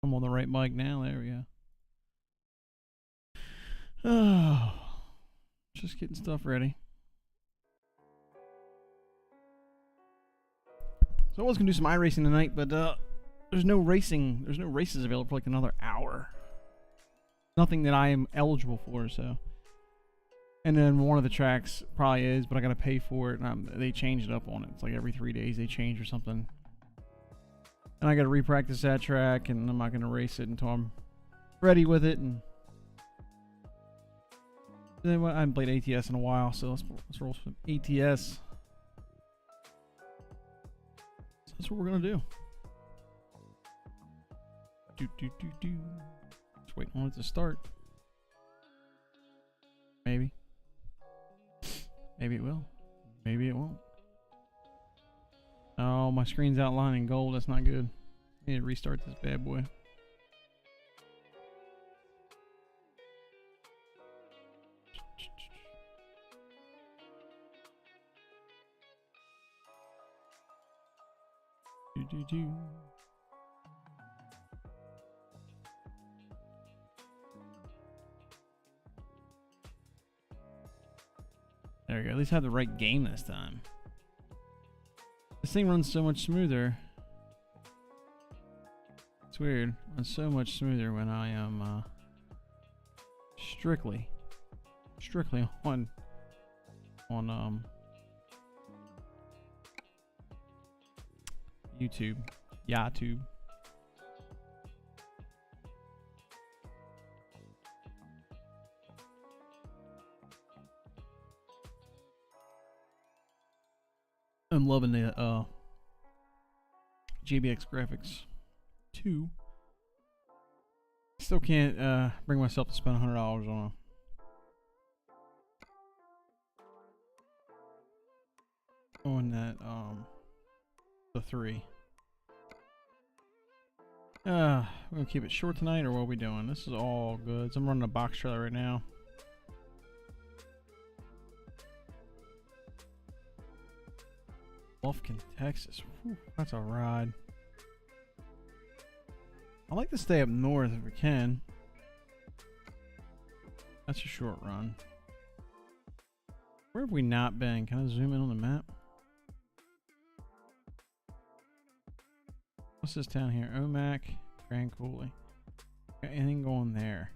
I'm on the right mic now. There we go. Oh, just getting stuff ready. So I was gonna do some iRacing tonight, but there's no racing. There's no races available for like another hour. Nothing that I am eligible for. So, and then one of the tracks probably is, but I gotta pay for it. And they changed it up on it. It's like every 3 days they change or something. And I gotta repractice that track, and I'm not gonna race it until I'm ready with it. And then I haven't played ATS in a while, so let's roll some ATS. So that's what we're gonna do. Just waiting on it to start. Maybe. Maybe it will. Maybe it won't. Oh, my screen's outlining gold. That's not good. I need to restart this bad boy. There we go. At least I have the right game this time. This thing runs so much smoother. It's weird. It runs so much smoother when I am strictly on YouTube. I'm loving the JBX graphics too. Still can't bring myself to spend $100 on that the 3. We're gonna keep it short tonight, or what are we doing? This is all good. So I'm running a box trailer right now. Lufkin, Texas. Whew, that's a ride. I like to stay up north if we can. That's a short run. Where have we not been? Can I zoom in on the map? What's this town here? Omak, Grand Coulee. Got anything going there?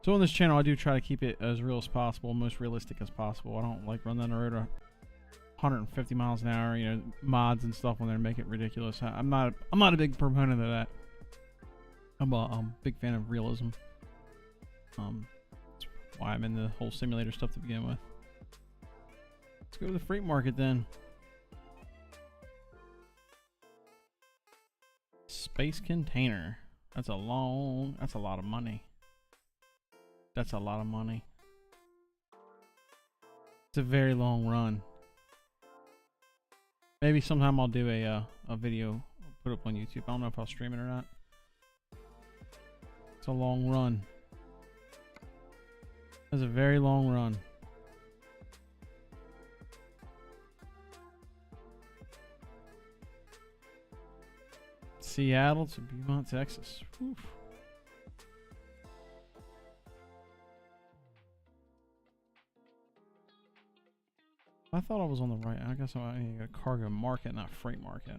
So on this channel, I do try to keep it as real as possible, most realistic as possible. I don't like run down the road 150 miles an hour, you know, mods and stuff on there make it ridiculous. I'm not a big proponent of that. I'm a big fan of realism. That's why I'm in the whole simulator stuff to begin with. Let's go to the freight market then. Space container. That's a lot of money. That's a lot of money. It's a very long run. Maybe sometime I'll do a video, put up on YouTube. I don't know if I'll stream it or not. It's a long run. It's a very long run. Seattle to Beaumont, Texas. Oof. I thought I was on the right. I guess I need a cargo market, not freight market.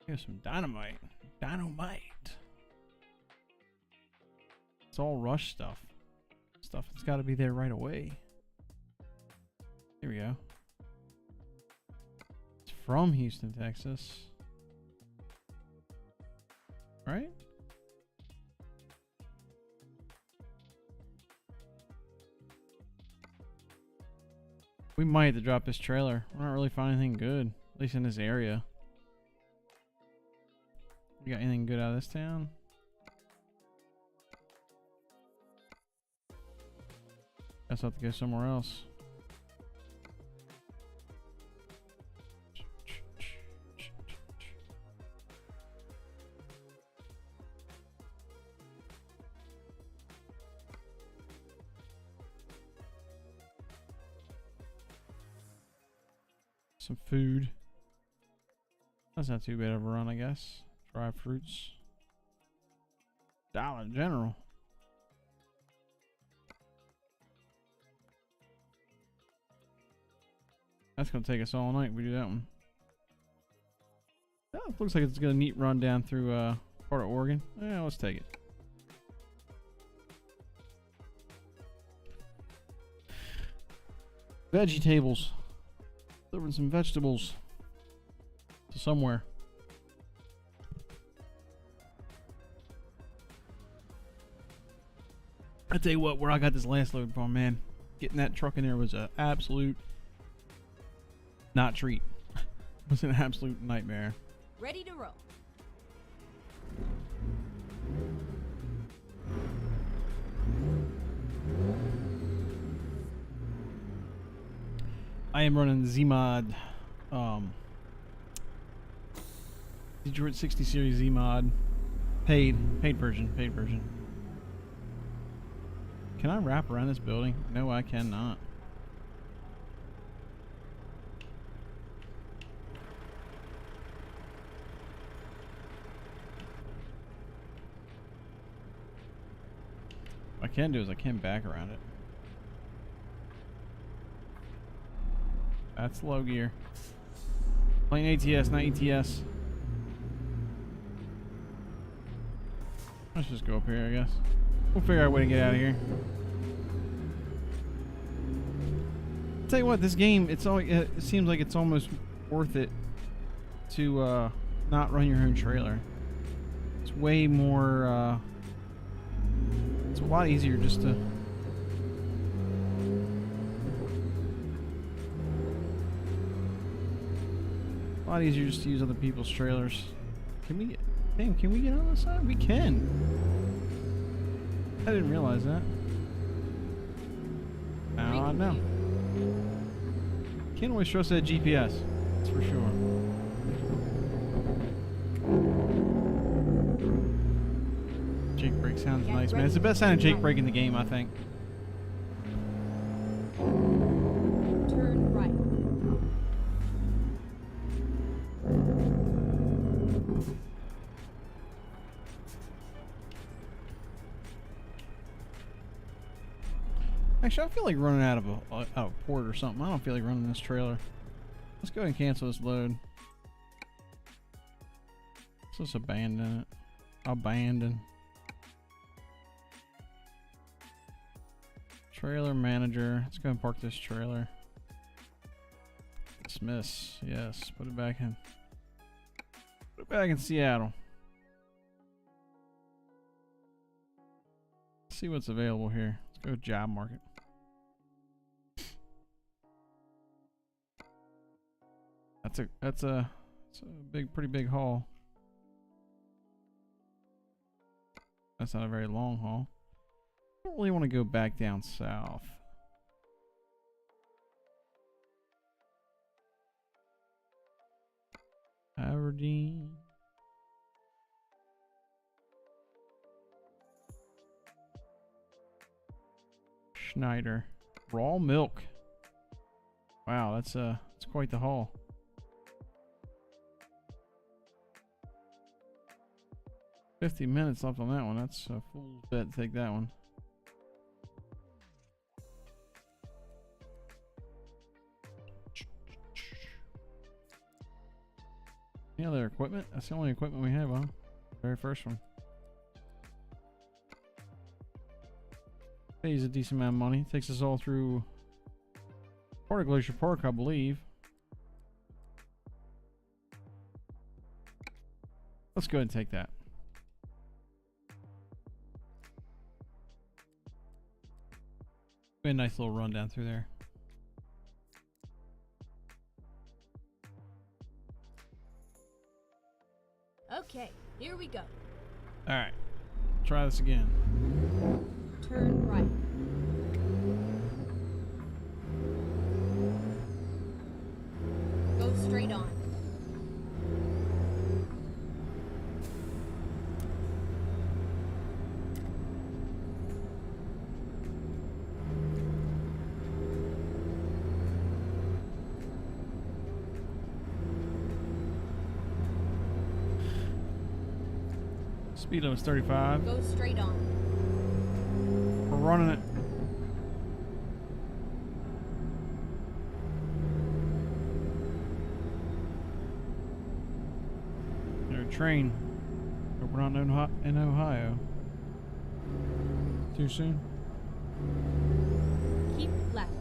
Here's some dynamite. Dynamite. It's all rush stuff. Stuff that's got to be there right away. Here we go. It's from Houston, Texas. Right? We might have to drop this trailer. We're not really finding anything good, at least in this area. You got anything good out of this town? Guess I'll have to go somewhere else. some food. That's not too bad of a run, I guess. Dry fruits. Dollar General. That's gonna take us all night if we do that one. Oh, it looks like it's got a neat run down through part of Oregon. Yeah, let's take it. Veggie tables. Delivering some vegetables to somewhere. I tell you what, where I got this last load from, man, getting that truck in there was an absolute not treat. It was an absolute nightmare. Ready to roll. I am running the Z-Mod, Detroit 60 Series Z-Mod, paid version. Can I wrap around this building? No, I cannot. What I can do is I can back around it. That's low gear. Plain ATS, not ETS. Let's just go up here, I guess. We'll figure out a way to get out of here. Tell you what, this game, it seems like it's almost worth it to not run your own trailer. It's way more, it's a lot easier just to... A lot easier just to use other people's trailers. Can we get... Damn, can we get on this side? We can. I didn't realize that. Now I know. Can't always trust that GPS. That's for sure. Jake brake sounds nice, man. It's the best sounding Jake brake in the game, I think. Turn right. Actually, I feel like running out of port or something. I don't feel like running this trailer. Let's go ahead and cancel this load. Let's just abandon it. Abandon. Trailer manager. Let's go ahead and park this trailer. Dismiss. Yes. Put it back in. Put it back in Seattle. Let's see what's available here. Let's go job market. That's a pretty big haul. That's not a very long haul. I don't really want to go back down south. Aberdeen. Schneider. Raw milk. Wow, that's quite the haul. $50 minutes left on that one. That's a fool's bet to take that one. Any other equipment? That's the only equipment we have, huh? Very first one. Pays a decent amount of money. Takes us all through part of Glacier Park, I believe. Let's go ahead and take that. A nice little run down through there. Okay, here we go. All right, try this again. Turn right. Go straight on. Speed limit's 35. Go straight on. We're running it. There's a train. Hope we're not in Ohio. Too soon? Keep left.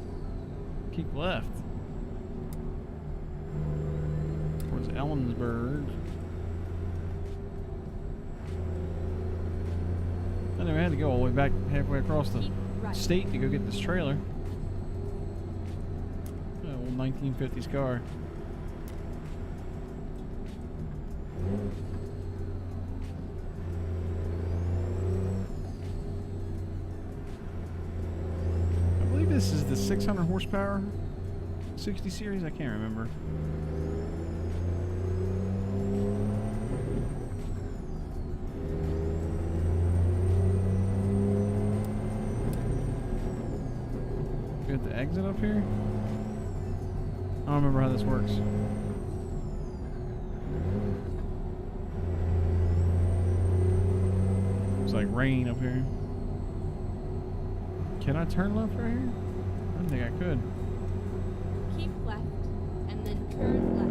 Keep left. Towards Ellensburg. I never had to go all the way back halfway across the state to go get this trailer. Old 1950s car. I believe this is the 600 horsepower 60 series. I can't remember. Got the exit up here? I don't remember how this works. It's like rain up here. Can I turn left right here? I don't think I could. Keep left, and then turn left.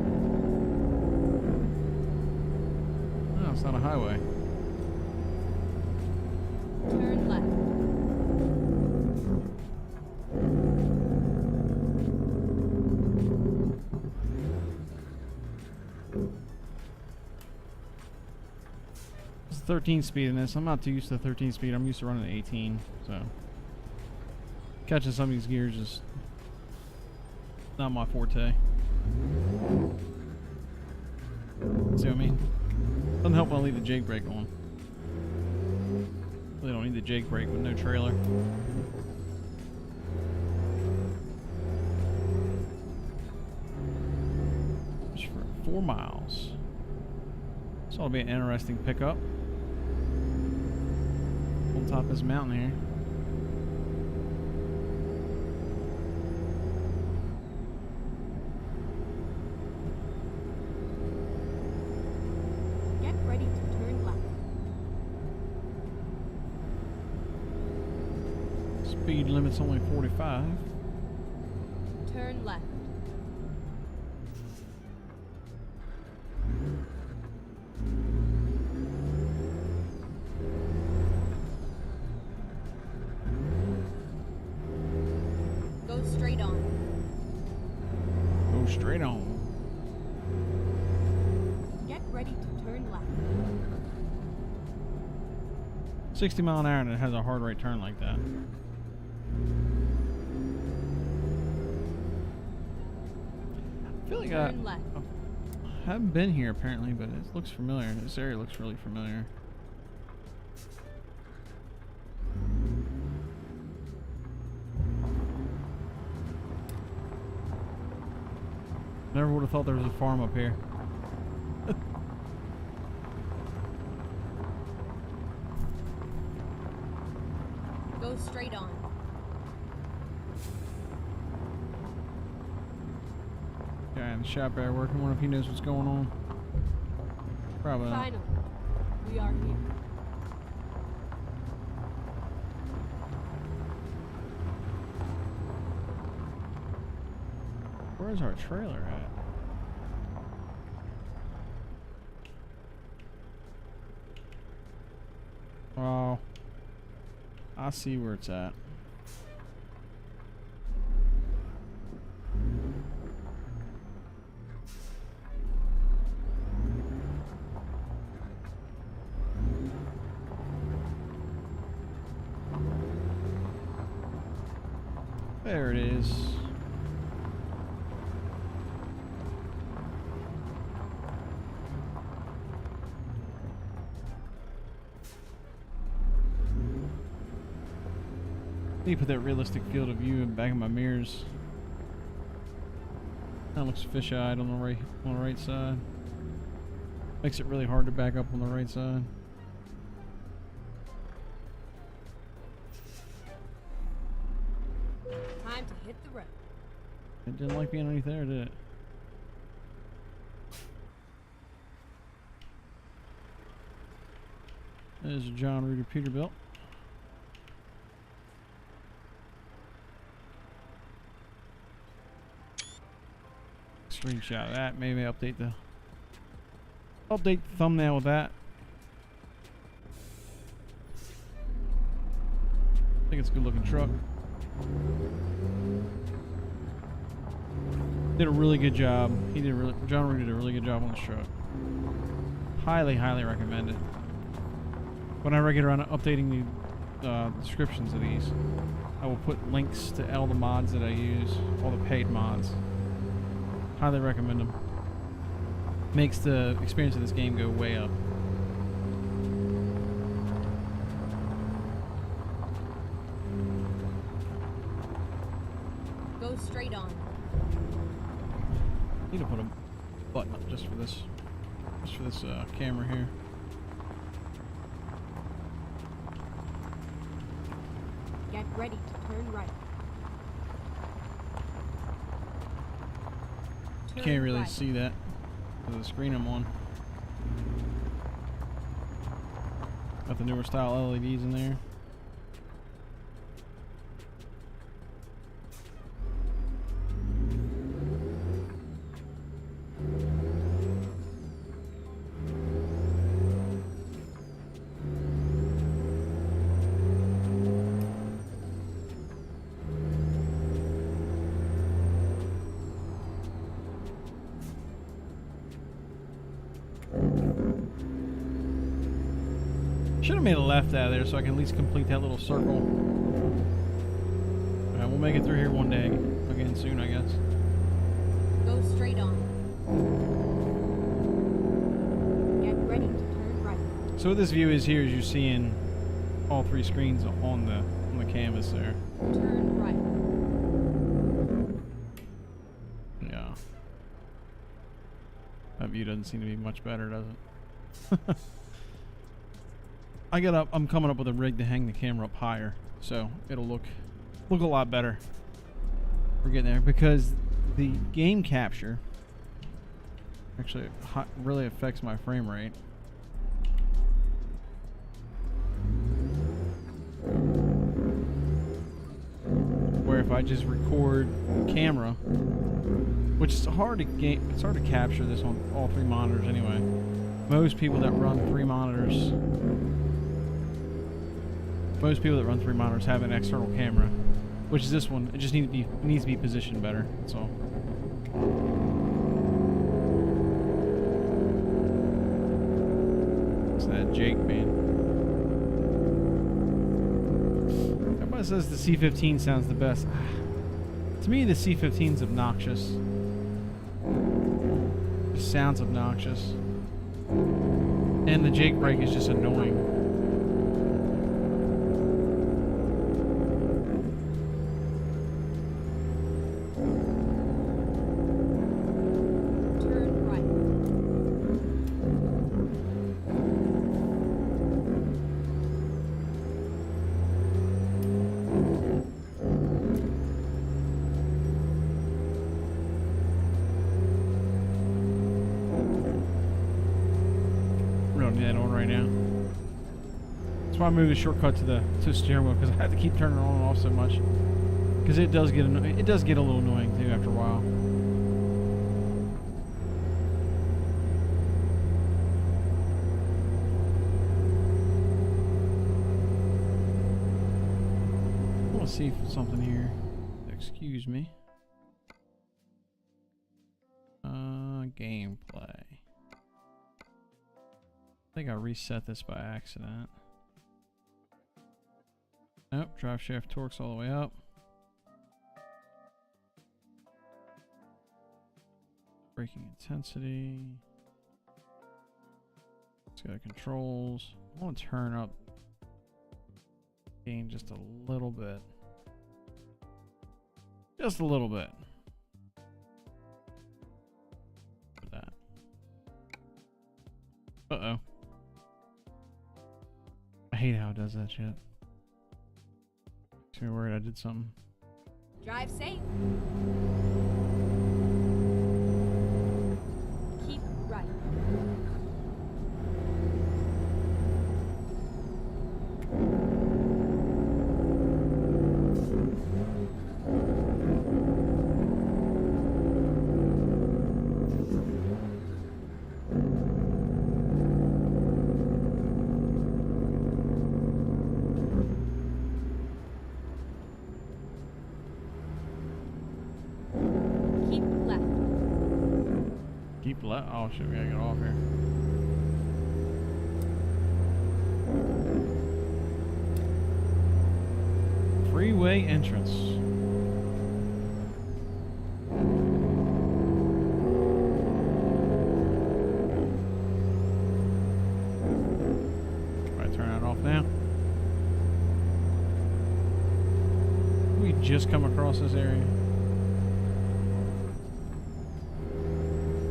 No, it's not a highway. Turn left. It's 13 speed in this. I'm not too used to 13 speed. I'm used to running at 18, so catching some of these gears is not my forte. See what I mean? Doesn't help when I leave the jake brake on. Really don't need the jake brake with no trailer. Just for 4 miles. This ought to be an interesting pickup. On top of this mountain here. Get ready to turn left. Speed limit's only 45. Turn left. Go straight on. Go straight on. Get ready to turn left. 60 mile an hour and it has a hard right turn like that. I feel like Turn left. I haven't been here apparently, but it looks familiar. This area looks really familiar. Never would have thought there was a farm up here. Go straight on. Guy in the shop there working. Wonder if he knows what's going on. Probably not. Finally, we are here. Where's our trailer at? Oh, I see where it's at. There it is. Need to put that realistic field of view in the back of my mirrors. That looks fish-eyed on the right side. Makes it really hard to back up on the right side. Time to hit the road. It didn't like being underneath there, did it? There's John Ruda Peterbuilt. Screenshot of that. Maybe update the thumbnail with that. I think it's a good looking truck. Did a really good job. John Ruda did a really good job on this truck. Highly, highly recommend it. When I get around to updating the descriptions of these, I will put links to all the mods that I use, all the paid mods. Highly recommend them. Makes the experience of this game go way up. Go straight on. Need to put a button up just for this camera here. Get ready to turn right. You can't really see that because of the screen I'm on. Got the newer style LEDs in there. Should have made a left out of there so I can at least complete that little circle. Alright, we'll make it through here one day. Again soon, I guess. Go straight on. Get ready to turn right. So what this view is here is you're seeing all three screens on the canvas there. Turn right. Yeah. That view doesn't seem to be much better, does it? I'm coming up with a rig to hang the camera up higher, so it'll look a lot better. We're getting there because the game capture actually really affects my frame rate. Where if I just record camera, which is hard to capture this on all three monitors anyway. Most people that run three monitors have an external camera, which is this one. It just needs to be positioned better. That's all. It's that Jake man. Everybody says the C15 sounds the best. To me, the C15's obnoxious. It sounds obnoxious, and the Jake brake is just annoying. I moved a shortcut to the steering wheel because I had to keep turning it on and off so much. Because it does get a little annoying too after a while. I want to see something here. Excuse me. Gameplay. I think I reset this by accident. Nope, drive shaft torque's all the way up. Braking intensity. Let's go to controls. I want to turn up gain just a little bit. Just a little bit. For that. Uh-oh. I hate how it does that shit. Makes me worried I did something. Drive safe. Keep right. left. Oh shit, we gotta get off here. Freeway entrance. Right, turn that off now. We just come across this area.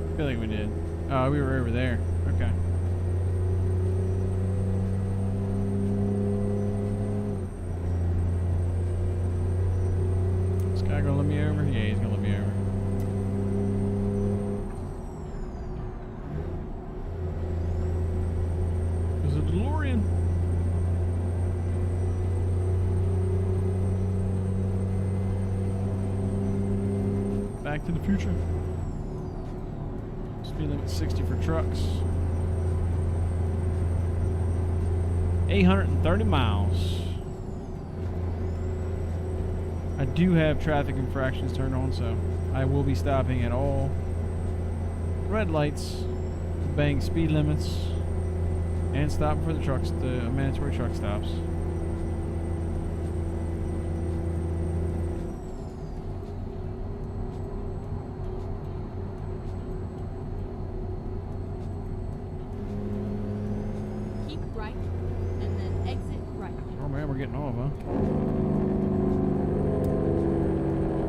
I feel like we did. Oh, we were over there. Okay. This guy gonna let me over? Yeah, he's gonna let me over. There's a DeLorean. Back to the future. Speed limit 60 for trucks. 830 miles. I do have traffic infractions turned on, so I will be stopping at all red lights, obeying speed limits, and stopping for the trucks, the mandatory truck stops. Getting off, huh?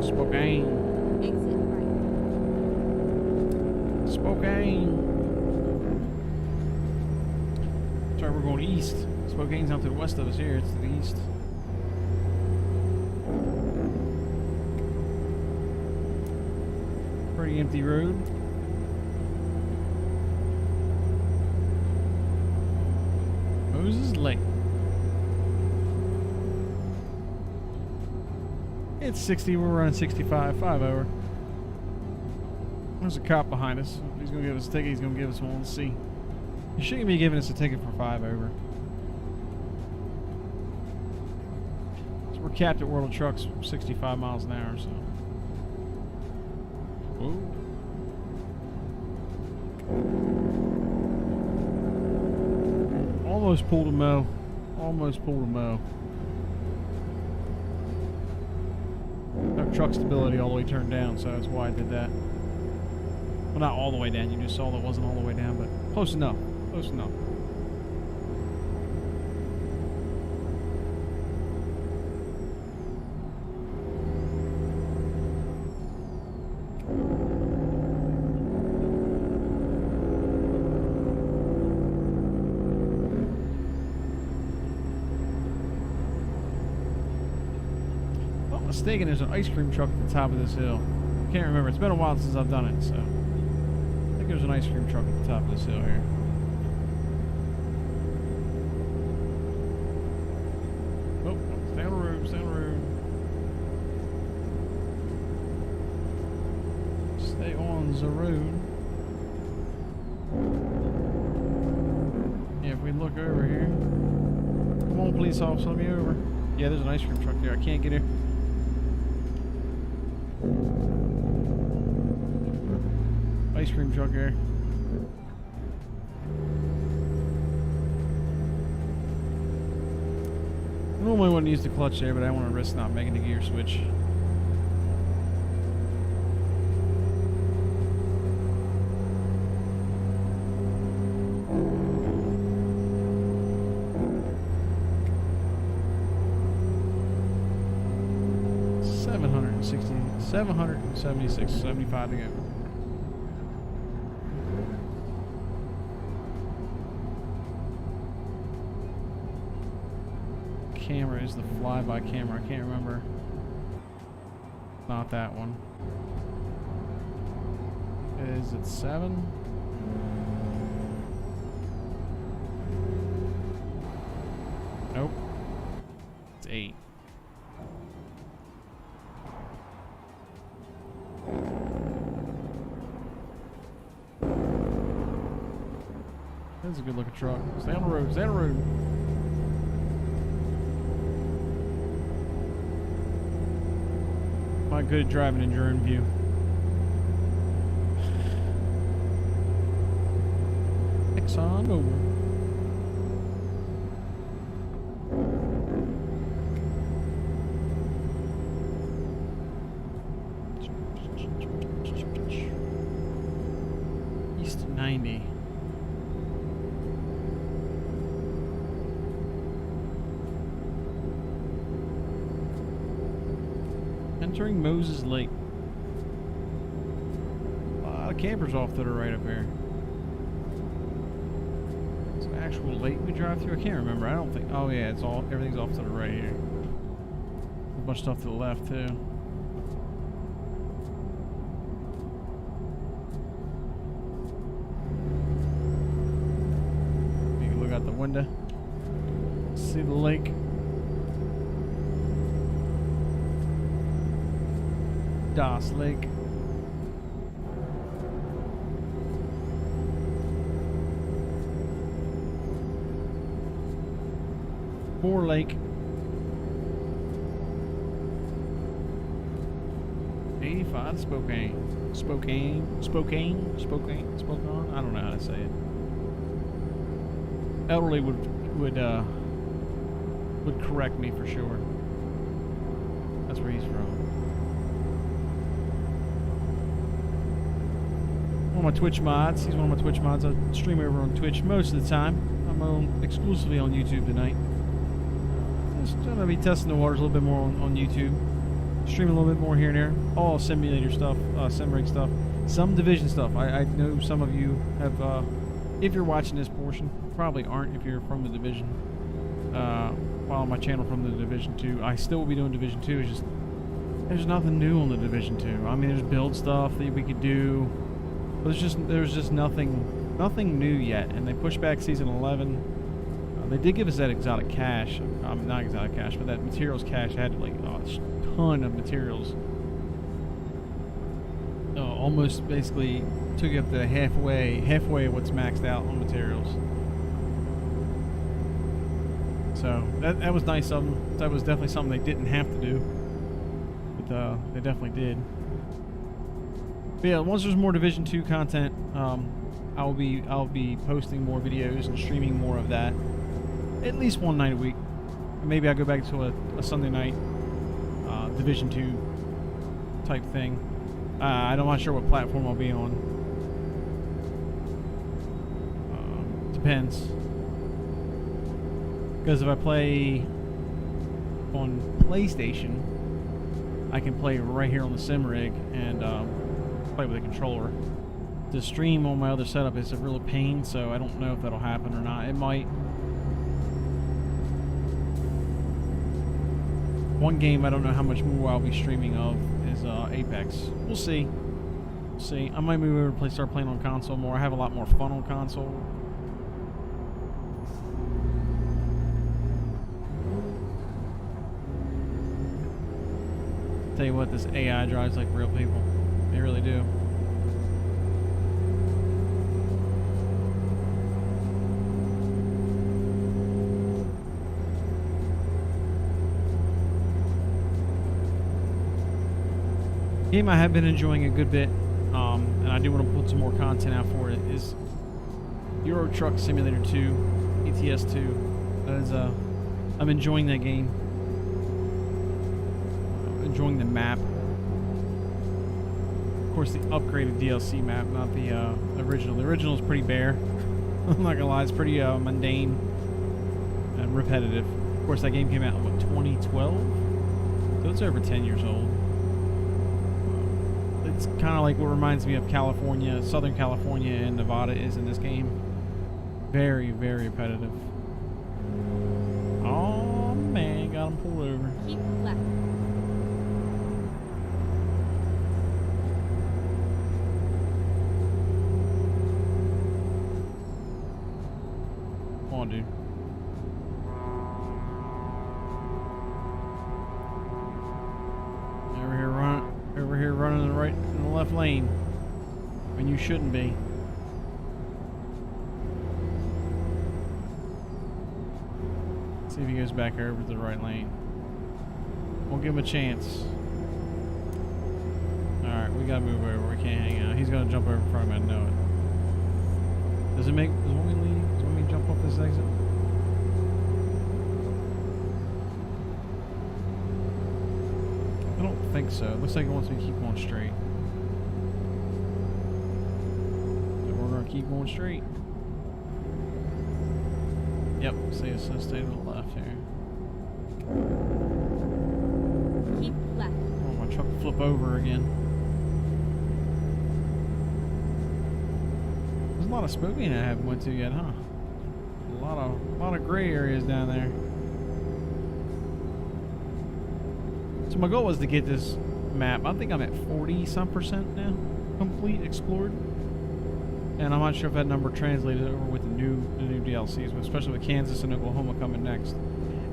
Spokane. Exit right. Spokane. Sorry, we're going east. Spokane's out to the west of us here. It's to the east. Pretty empty road. Moses Lake. It's 60, we're running 65, 5 over. There's a cop behind us. If he's gonna give us a ticket, he's gonna give us one. Let's see. He shouldn't be giving us a ticket for 5 over. So we're capped at World of Trucks 65 miles an hour, so. Whoa. Almost pulled a mow. Almost pulled a mow. Truck stability all the way turned down, so that's why I did that. Well, not all the way down. You just saw that it wasn't all the way down, but close enough. Close enough. Mistaken, there's an ice cream truck at the top of this hill. Can't remember. It's been a while since I've done it, so I think there's an ice cream truck at the top of this hill here. Oh, stay on the road, stay on the road. Stay on the road. Yeah, if we look over here. Come on, police officer, let me over. Yeah, there's an ice cream truck there. I can't get here. Ice cream truck here. I normally wouldn't use the clutch there, but I want to risk not making the gear switch. $776, 75 to go. Camera is the flyby camera. I can't remember. Not that one. Is it 7? Nope. It's 8. That's a good looking truck. Stay on the road, stay on the road. Not good at driving in drone view. Exxon Mobil. East 90. Entering Moses Lake. A lot of campers off to the right up here. It's an actual lake we drive through. I can't remember. I don't think. Oh yeah, it's all. Everything's off to the right here. A bunch of stuff to the left too. You can look out the window. See the lake. Das Lake. Moore Lake. 85 Spokane. Spokane. I don't know how to say it. Elderly would correct me for sure. That's where he's from. One of my Twitch mods. He's one of my Twitch mods. I stream over on Twitch most of the time. I'm exclusively on YouTube tonight. Just gonna be testing the waters a little bit more on YouTube. Streaming a little bit more here and there. All simulator stuff, sim rig stuff, some Division stuff. I know some of you have, if you're watching this portion, probably aren't if you're from the Division. Follow my channel from the Division 2. I still will be doing Division 2. It's just there's nothing new on the Division 2. I mean, there's build stuff that we could do, but there's just nothing new yet. And they pushed back season 11. They did give us that exotic cache. Not exotic cache, but that materials cache had like a ton of materials. Almost basically took you up to halfway of what's maxed out on materials. So that was nice of them. That was definitely something they didn't have to do, but they definitely did. But yeah, once there's more Division 2 content, I'll be posting more videos and streaming more of that. At least one night a week. Maybe I'll go back to a Sunday night Division 2 type thing. I'm not sure what platform I'll be on. Depends. Because if I play on PlayStation, I can play right here on the sim rig and play with a controller. The stream on my other setup is a real pain, so I don't know if that'll happen or not. It might. One game I don't know how much more I'll be streaming of is Apex. We'll see. I might move over to start playing on console more. I have a lot more fun on console. Tell you what, this AI drives like real people. They really do. Game I have been enjoying a good bit, and I do want to put some more content out for it, is Euro Truck Simulator 2, ETS 2. That is, I'm enjoying that game. Enjoying the map. Of course, the upgraded DLC map, not the original. The original is pretty bare. I'm not gonna lie, it's pretty mundane and repetitive. Of course, that game came out in what, 2012? So it's over 10 years old. It's kind of like what reminds me of California, Southern California and Nevada is in this game. Very, very repetitive. Oh man, got him pulled over. Keep left. Come on, dude. Over here running in the left lane when you shouldn't be. See if he goes back over to the right lane. We'll give him a chance. Alright, we gotta move over. We can't hang out. He's gonna jump over in front of me, I know Does it make? Does it want me leave? Does it want me to jump off this exit? I don't think so. It looks like it wants me to keep going straight. So we're gonna keep going straight. Yep. See, it says stay to the left here. Keep left. Oh, my truck will flip over again. There's a lot of Spokane I haven't went to yet, huh? A lot of gray areas down there. So my goal was to get this map. I think I'm at 40-some% now, complete explored. And I'm not sure if that number translated over with the new DLCs, especially with Kansas and Oklahoma coming next.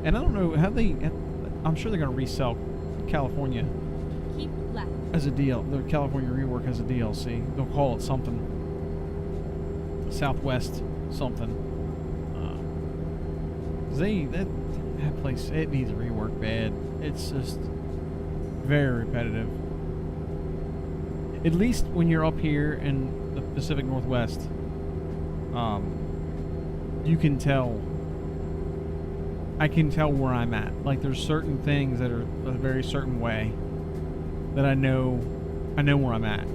And I don't know how they. I'm sure they're going to resell California Keep left. as a the California rework as a DLC. They'll call it something. Southwest something. That place, it needs a rework bad. It's just very repetitive. At least when you're up here in the Pacific Northwest, you can tell. I can tell where I'm at. Like there's certain things that are a very certain way that I know where I'm at.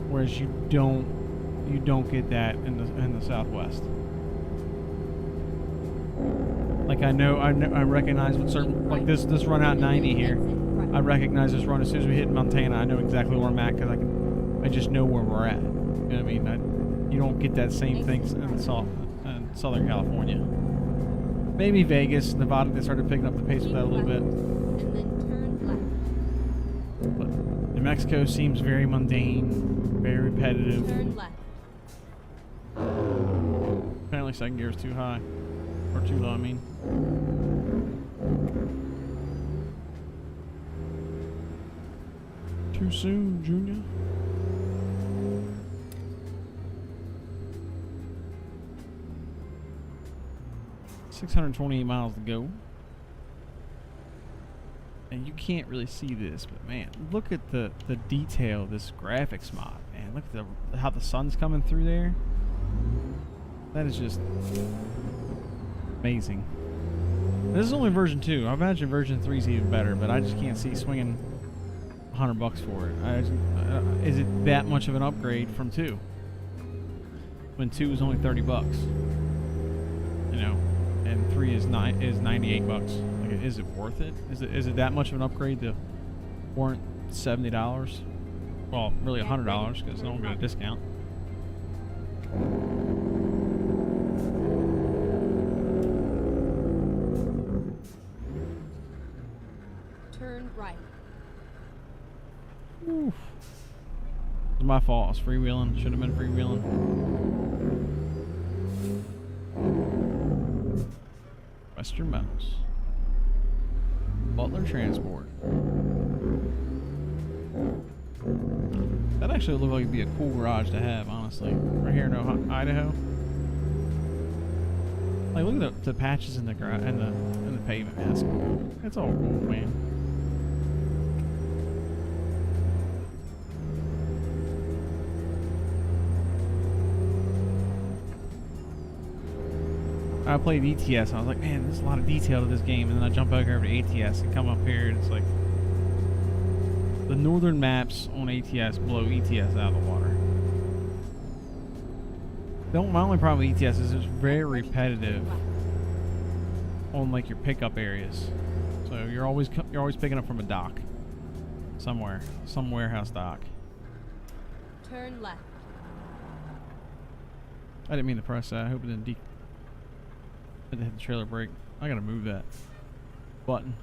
Whereas you don't get that in the Southwest. Like I recognize what certain, like this run out 90 here. I recognize this run as soon as we hit Montana. I know exactly where I'm at because I just know where we're at. You know what I mean? You don't get that same thing in Southern California. Maybe Vegas, Nevada, they started picking up the pace with that a little bit. And then turn left. But New Mexico seems very mundane, very repetitive. Turn left. Apparently second gear is too high. Or too low, I mean. Too soon, Junior. $628 miles to go. And you can't really see this, but man, look at the detail of this graphics mod, man. Look at how the sun's coming through there. That is just amazing. This is only version 2. I imagine version 3 is even better, but I just can't see swinging $100 for it. Is it that much of an upgrade from 2? When 2 is only $30, you know, and 3 is $98. Like, is it worth it? Is it that much of an upgrade to warrant $70? Well, really $100 because no one got a discount. Turn right. Oof. It's my fault. I was freewheeling. Should have been freewheeling. Western Meadows. Butler Transport. That actually looked like it'd be a cool garage to have, honestly. Right here in Idaho. Like, look at the patches in the pavement, man. That's cool. It's all cool, man. I played ETS and I was like, man, there's a lot of detail to this game. And then I jump back over to ATS and come up here and it's like the northern maps on ATS blow ETS out of the water. My only problem with ETS is it's very repetitive on like your pickup areas. So you're always picking up from a dock somewhere, some warehouse dock. Turn left. I didn't mean to press that. I hope it didn't hit the trailer brake. I gotta move that button.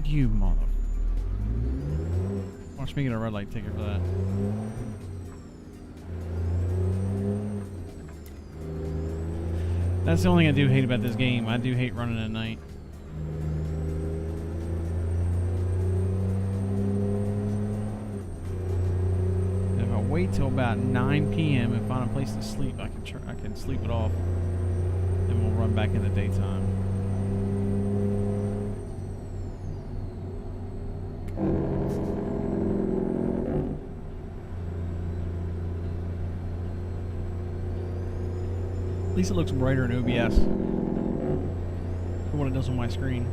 You mother. Watch me get a red light ticket for that. That's the only thing I do hate about this game. I do hate running at night. If I wait wait till about 9 p.m. and find a place to sleep. I can sleep it off, and we'll run back in the daytime. At least it looks brighter in OBS than what it does on my screen.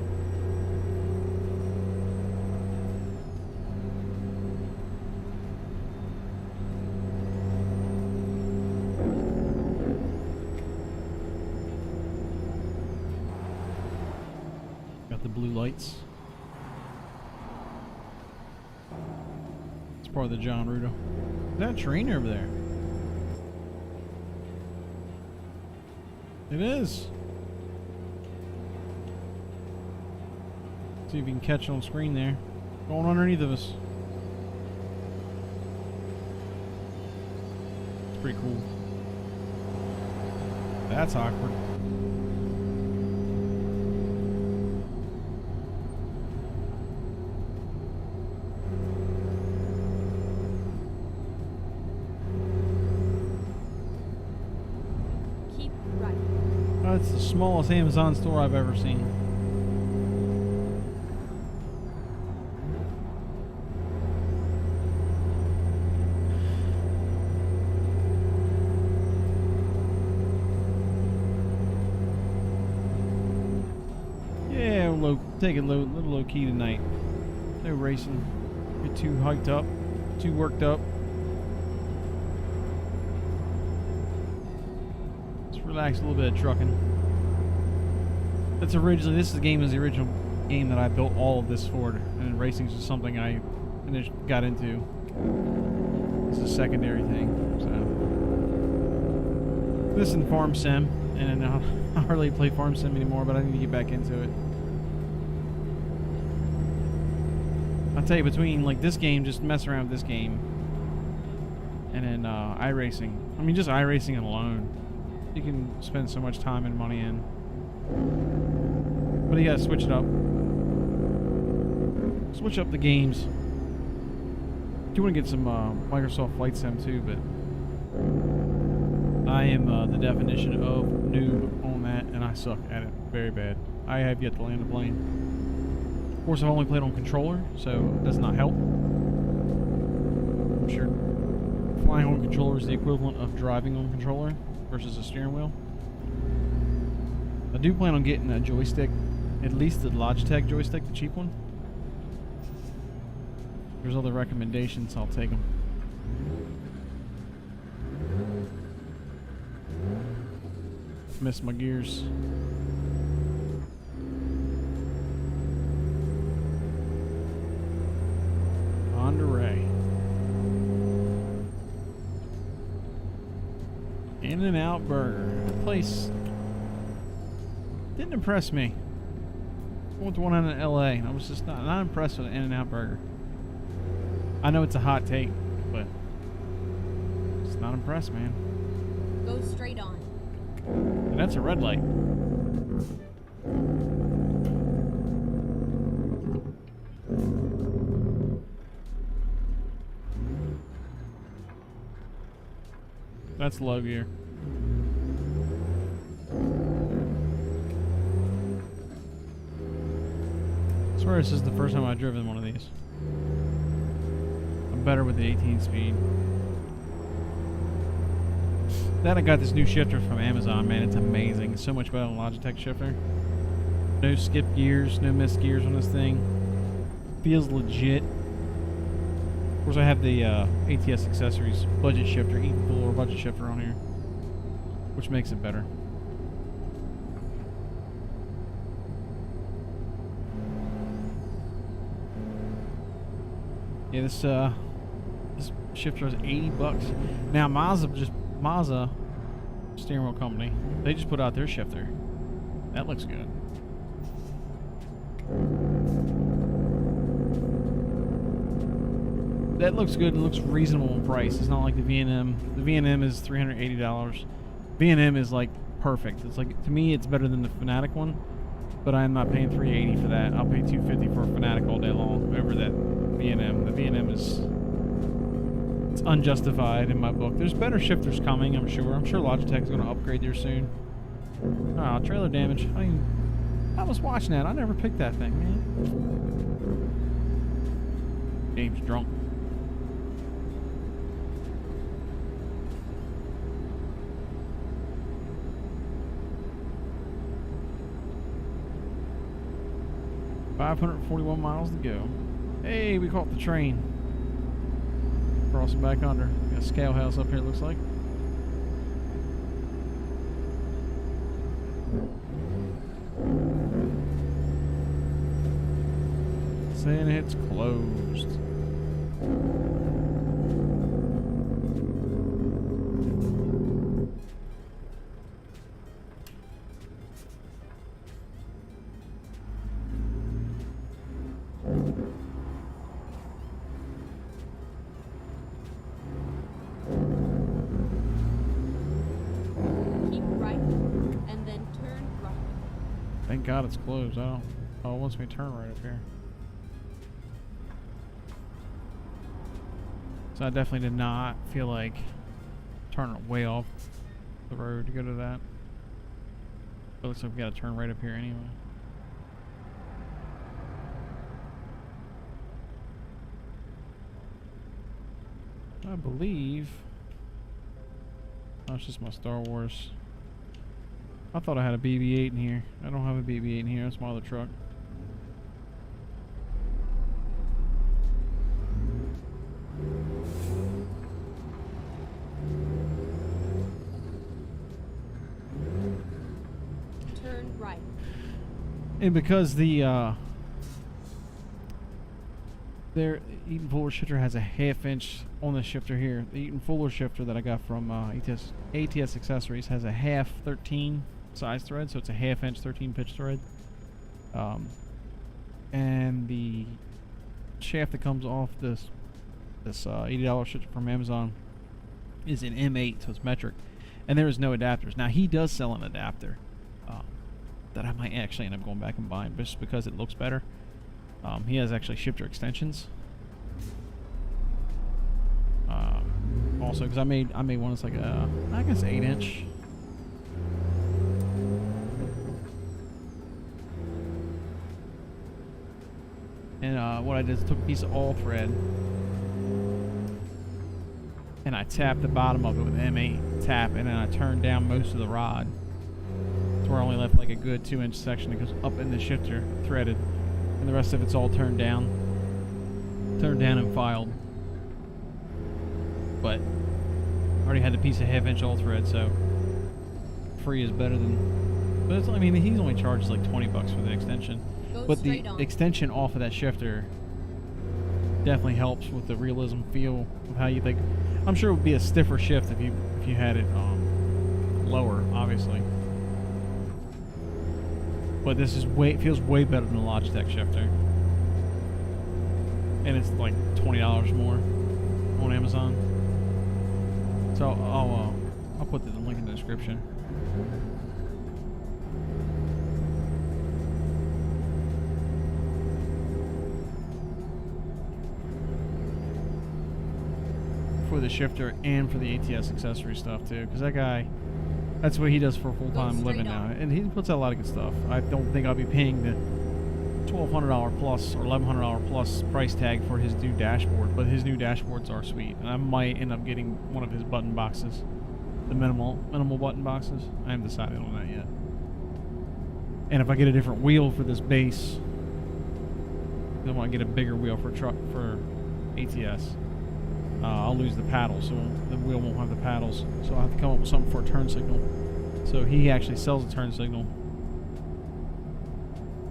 Got the blue lights. It's part of the John Ruda. Is that a train over there? It is. See if you can catch it on screen there. Going underneath of us. It's pretty cool. That's awkward. Keep right. That's the smallest Amazon store I've ever seen. Yeah, take it little low key tonight. No racing. Get too hyped up, too worked up. Just relax a little bit of trucking. This game is the original game that I built all of this for, and racing is just something I got into. It's a secondary thing. So this and Farm Sim, and I hardly play Farm Sim anymore, but I need to get back into it. I'll tell you, between like this game, just mess around with this game, and then iRacing. I mean, just iRacing alone, you can spend so much time and money in. But you gotta switch it up. Switch up the games. Do want to get some Microsoft Flight Sim too, but I am the definition of noob on that, and I suck at it very bad. I have yet to land a plane. Of course, I've only played on controller, so it does not help. I'm sure flying on controller is the equivalent of driving on controller versus a steering wheel. I do plan on getting a joystick, at least the Logitech joystick, the cheap one. If there's other recommendations, I'll take them. Miss my gears. Honda Ray. In-N-Out Burger. That place didn't impress me. I went to one in LA, and I was just not impressed with an In-N-Out Burger. I know it's a hot take, but it's not impressed, man. Go straight on. And that's a red light. That's low gear. I swear this is the first time I've driven one of these. I'm better with the 18 speed. Then I got this new shifter from Amazon, man. It's amazing. It's so much better than Logitech shifter. No skip gears, no missed gears on this thing. Feels legit. Of course, I have the ATS Accessories budget shifter, even full or budget shifter on here, which makes it better. Yeah, this shifter is $80. Now Mazda steering wheel company, they just put out their shifter. That looks good. That looks good. It looks reasonable in price. It's not like the V&M. The V&M is $380. V&M is like perfect. It's like, to me, it's better than the Fanatic one, but I'm not paying $380 for that. I'll pay $250 for a Fanatic all day long over that V&M. The V&M is It's unjustified in my book. There's better shifters coming, I'm sure. I'm sure Logitech's going to upgrade there soon. Oh, trailer damage. I was watching that. I never picked that thing, man. Game's drunk. $541 miles to go. Hey, we caught the train. Crossing back under. Got a scale house up here, it looks like. Saying it's closed. Keep right and then turn right. Thank God it's closed. Oh, it wants me to turn right up here. So I definitely did not feel like turning way off the road to go to that. But it looks like we gotta turn right up here anyway. I believe. Oh, it's just my Star Wars. I thought I had a BB-8 in here. I don't have a BB-8 in here. That's my other truck. Turn right. And because the their Eaton Fuller shifter has a half-inch on the shifter here. The Eaton Fuller shifter that I got from ATS Accessories has a half 13 size thread, so it's a half-inch 13 pitch thread. And the shaft that comes off this $80 shifter from Amazon is an M8, so it's metric, and there is no adapters. Now he does sell an adapter that I might actually end up going back and buying just because it looks better. He has actually shifter extensions. Also, because I made one that's like a, I guess 8-inch. And what I did is took a piece of all thread and I tapped the bottom of it with M8 tap, and then I turned down most of the rod. So where I only left like a good 2-inch section that goes up in the shifter, threaded. And the rest of it's all turned down and filed. But I already had the piece of half-inch all thread, so free is better than. But it's, I mean, he only charges like $20 for the extension. But the extension off of that shifter definitely helps with the realism feel of how you think. I'm sure it would be a stiffer shift if you had it lower, obviously. But this is feels way better than the Logitech shifter, and it's like $20 more on Amazon. So I'll put the link in the description. For the shifter and for the ATS accessory stuff too, because that guy. That's what he does for full-time living now, and he puts out a lot of good stuff. I don't think I'll be paying the $1,200 plus or $1,100 plus price tag for his new dashboard, but his new dashboards are sweet, and I might end up getting one of his button boxes, the minimal button boxes. I haven't decided on that yet. And if I get a different wheel for this base, then when I get a bigger wheel for ATS, I'll lose the paddles, so the wheel won't have the paddles. So I'll have to come up with something for a turn signal. So he actually sells a turn signal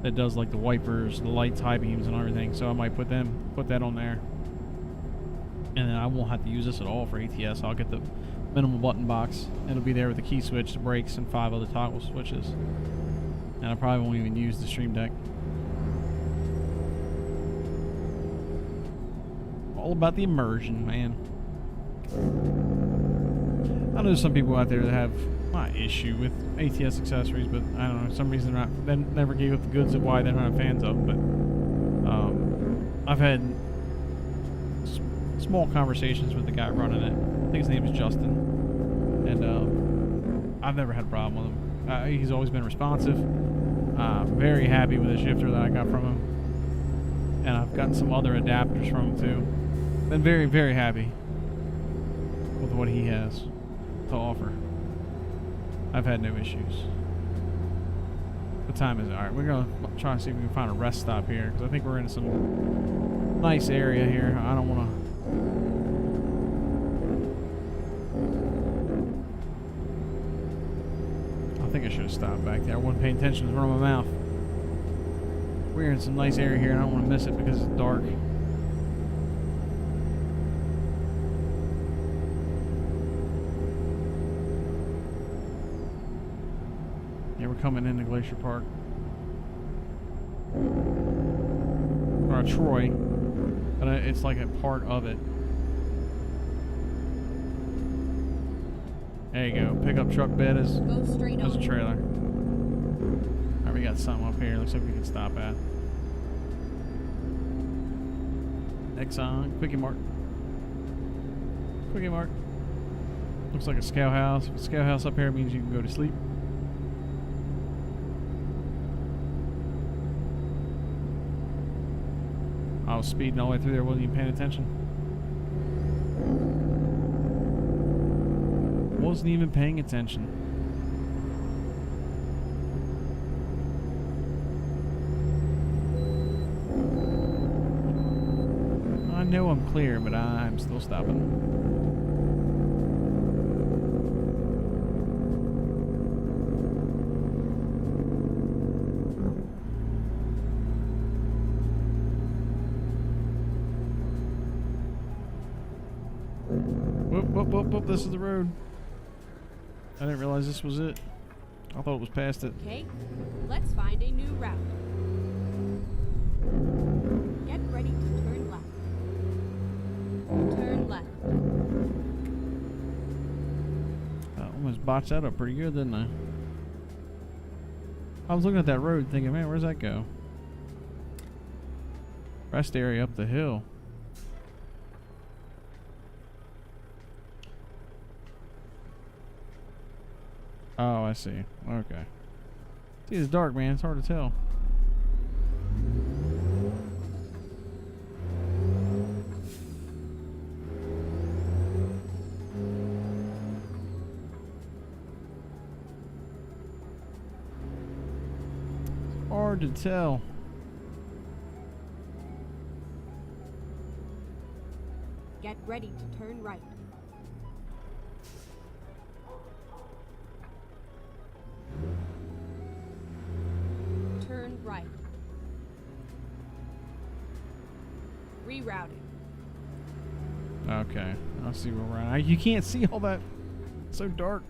that does like the wipers, the lights, high beams, and everything. So I might put that on there, and then I won't have to use this at all for ATS. I'll get the minimal button box. It'll be there with the key switch, the brakes, and 5 other toggle switches. And I probably won't even use the Stream Deck. All about the immersion, man. I know some people out there that have not issue with ATS accessories, but I don't know, for some reason they never gave up the goods of why they're not fans of them. But I've had small conversations with the guy running it. I think his name is Justin, and I've never had a problem with him. He's always been responsive. Very happy with the shifter that I got from him, and I've gotten some other adapters from him too. Been very, very happy with what he has to offer. I've had no issues. What time is it? Alright, we're going to try and see if we can find a rest stop here, because I think we're in some nice area here. I don't want to... I think I should have stopped back there. I wasn't paying attention to running my mouth. We're in some nice area here, and I don't want to miss it because it's dark. Yeah, we're coming into Glacier Park. Or Troy. But it's like a part of it. There you go. Pickup truck bed is a trailer. Alright, we got something up here. Looks like we can stop at. Exxon. Quickie Mart. Quickie Mart. Looks like a scout house. If a scout house up here means you can go to sleep. I was speeding all the way through there, wasn't even paying attention. Wasn't even paying attention. I know I'm clear, but I'm still stopping. Whoop, this is the road. I didn't realize this was it. I thought it was past it. Okay, let's find a new route. Get ready to turn left. Turn left. I almost botched that up pretty good, didn't I? I was looking at that road thinking, man, where's that go? Rest area up the hill. Oh, I see. Okay. See, it's dark, man. It's hard to tell. It's hard to tell. Get ready to turn right. Turn right. Rerouting. Okay. I'll see where we're at. You can't see all that. It's so dark.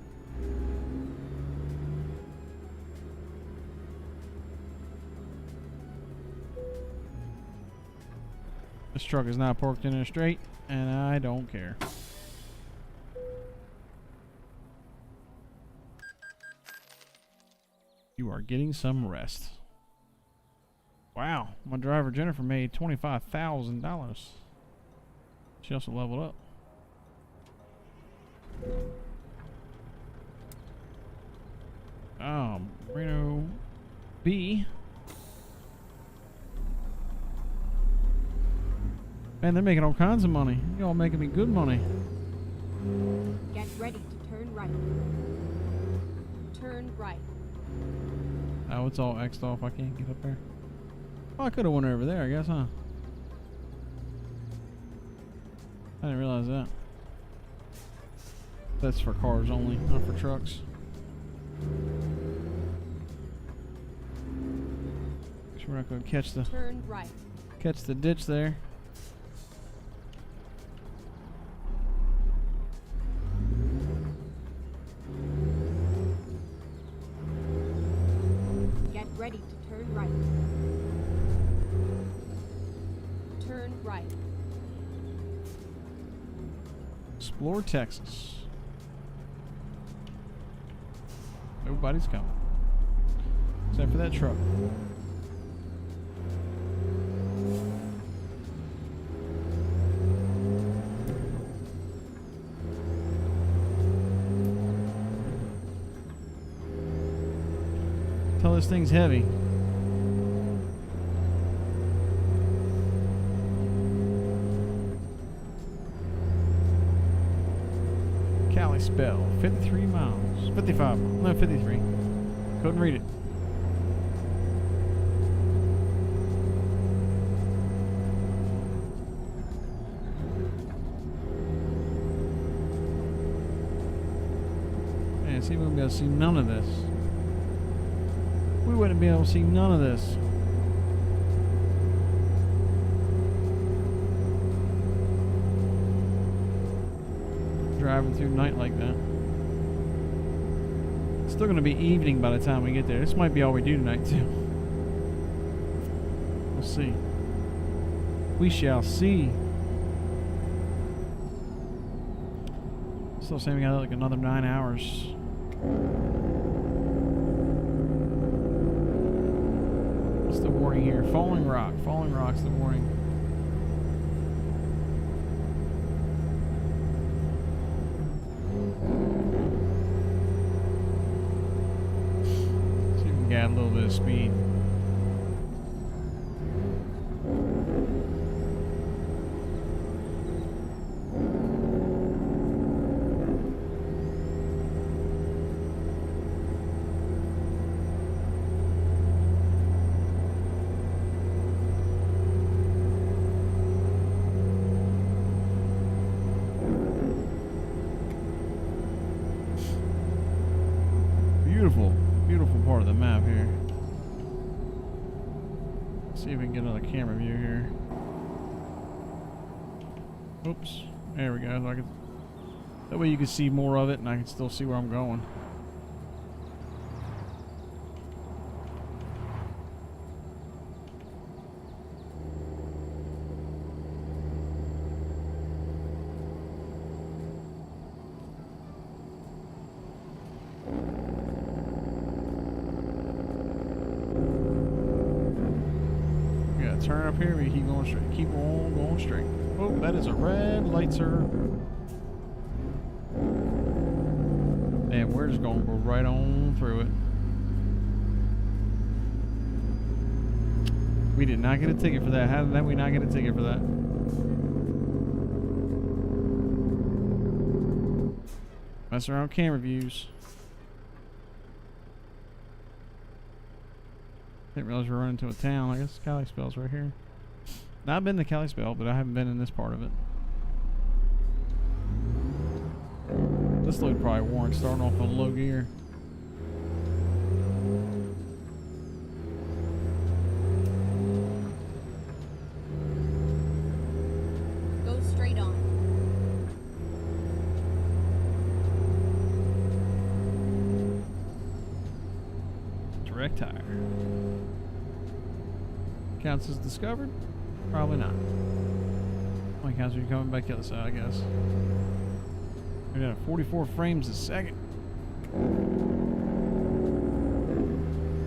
This truck is not parked in a straight, and I don't care. You are getting some rest. Wow, my driver Jennifer made $25,000. She also leveled up. Reno B. Man, they're making all kinds of money. Y'all making me good money. Get ready to turn right. Turn right. Oh, it's all X'd off. I can't get up there. Oh, I could have went over there, I guess, huh? I didn't realize that. That's for cars only, not for trucks. So we're not going to catch the turn right. Catch the ditch there. Get ready to turn right. Turn right. Explore Texas. Nobody's coming. Except for that truck. this thing's heavy. Spell 53 miles, 55, no 53. Couldn't read it. Man, see, we wouldn't be able to see none of this. We wouldn't be able to see none of this. Driving through night like that. It's still gonna be evening by the time we get there. This might be all we do tonight too. We'll see. We shall see. Still saying we got like another 9 hours. What's the warning here? Falling rock. Falling rock's the warning. Add a little bit of speed. Beautiful. Beautiful part of the map here. Let's see if we can get another camera view here. Oops. There we go. So that way you can see more of it and I can still see where I'm going. Turn up here, we keep going straight. Keep on going straight. Oh, that is a red light, sir. And we're just going to go right on through it. We did not get a ticket for that. How did we not get a ticket for that? Mess around with camera views. Didn't realize we were running into a town. I guess Cali Spell's right here. Now, I've been to Cali Spell, but I haven't been in this part of it. This load probably warrants starting off on low gear. Go straight on. Direct tire. Counts as discovered? Probably not. Only counts when you're coming back the other side, I guess. We're down at 44 frames a second.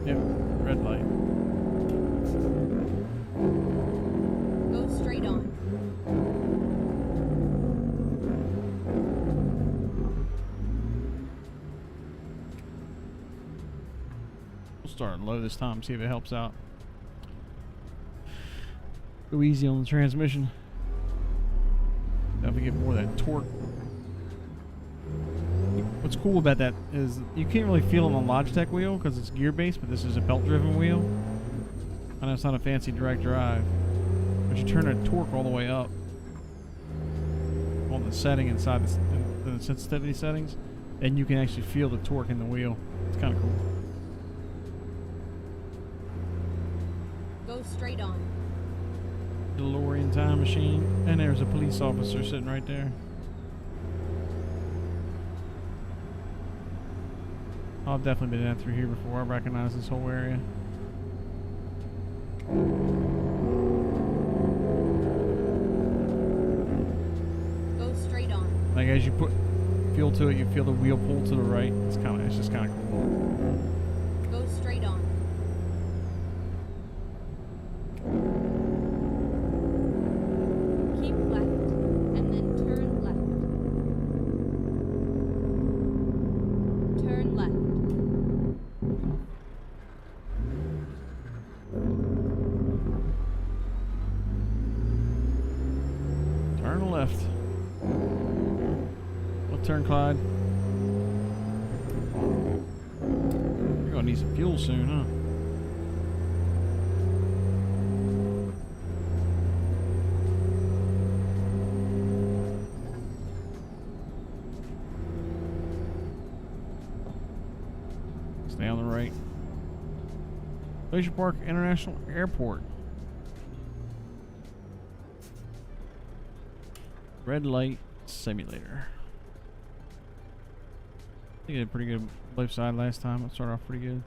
Yep, red light. Go straight on. We'll start low this time, see if it helps out. Go easy on the transmission. Definitely get more of that torque. What's cool about that is you can't really feel it on the Logitech wheel because it's gear based, but this is a belt driven wheel. I know it's not a fancy direct drive, but you turn the torque all the way up on the setting inside the sensitivity settings, and you can actually feel the torque in the wheel. It's kind of cool. Go straight on. DeLorean time machine, and there's a police officer sitting right there. I've definitely been down through here before. I recognize this whole area. Go straight on. Like as you put fuel to it, you feel the wheel pull to the right. It's just kind of cool. Go straight on. Keep left, and then turn left. Turn left. turn, Clyde. You're gonna need some fuel soon, huh? Stay on the right. Glacier Park International Airport. Red light simulator. I think I did pretty good left side last time. It started off pretty good.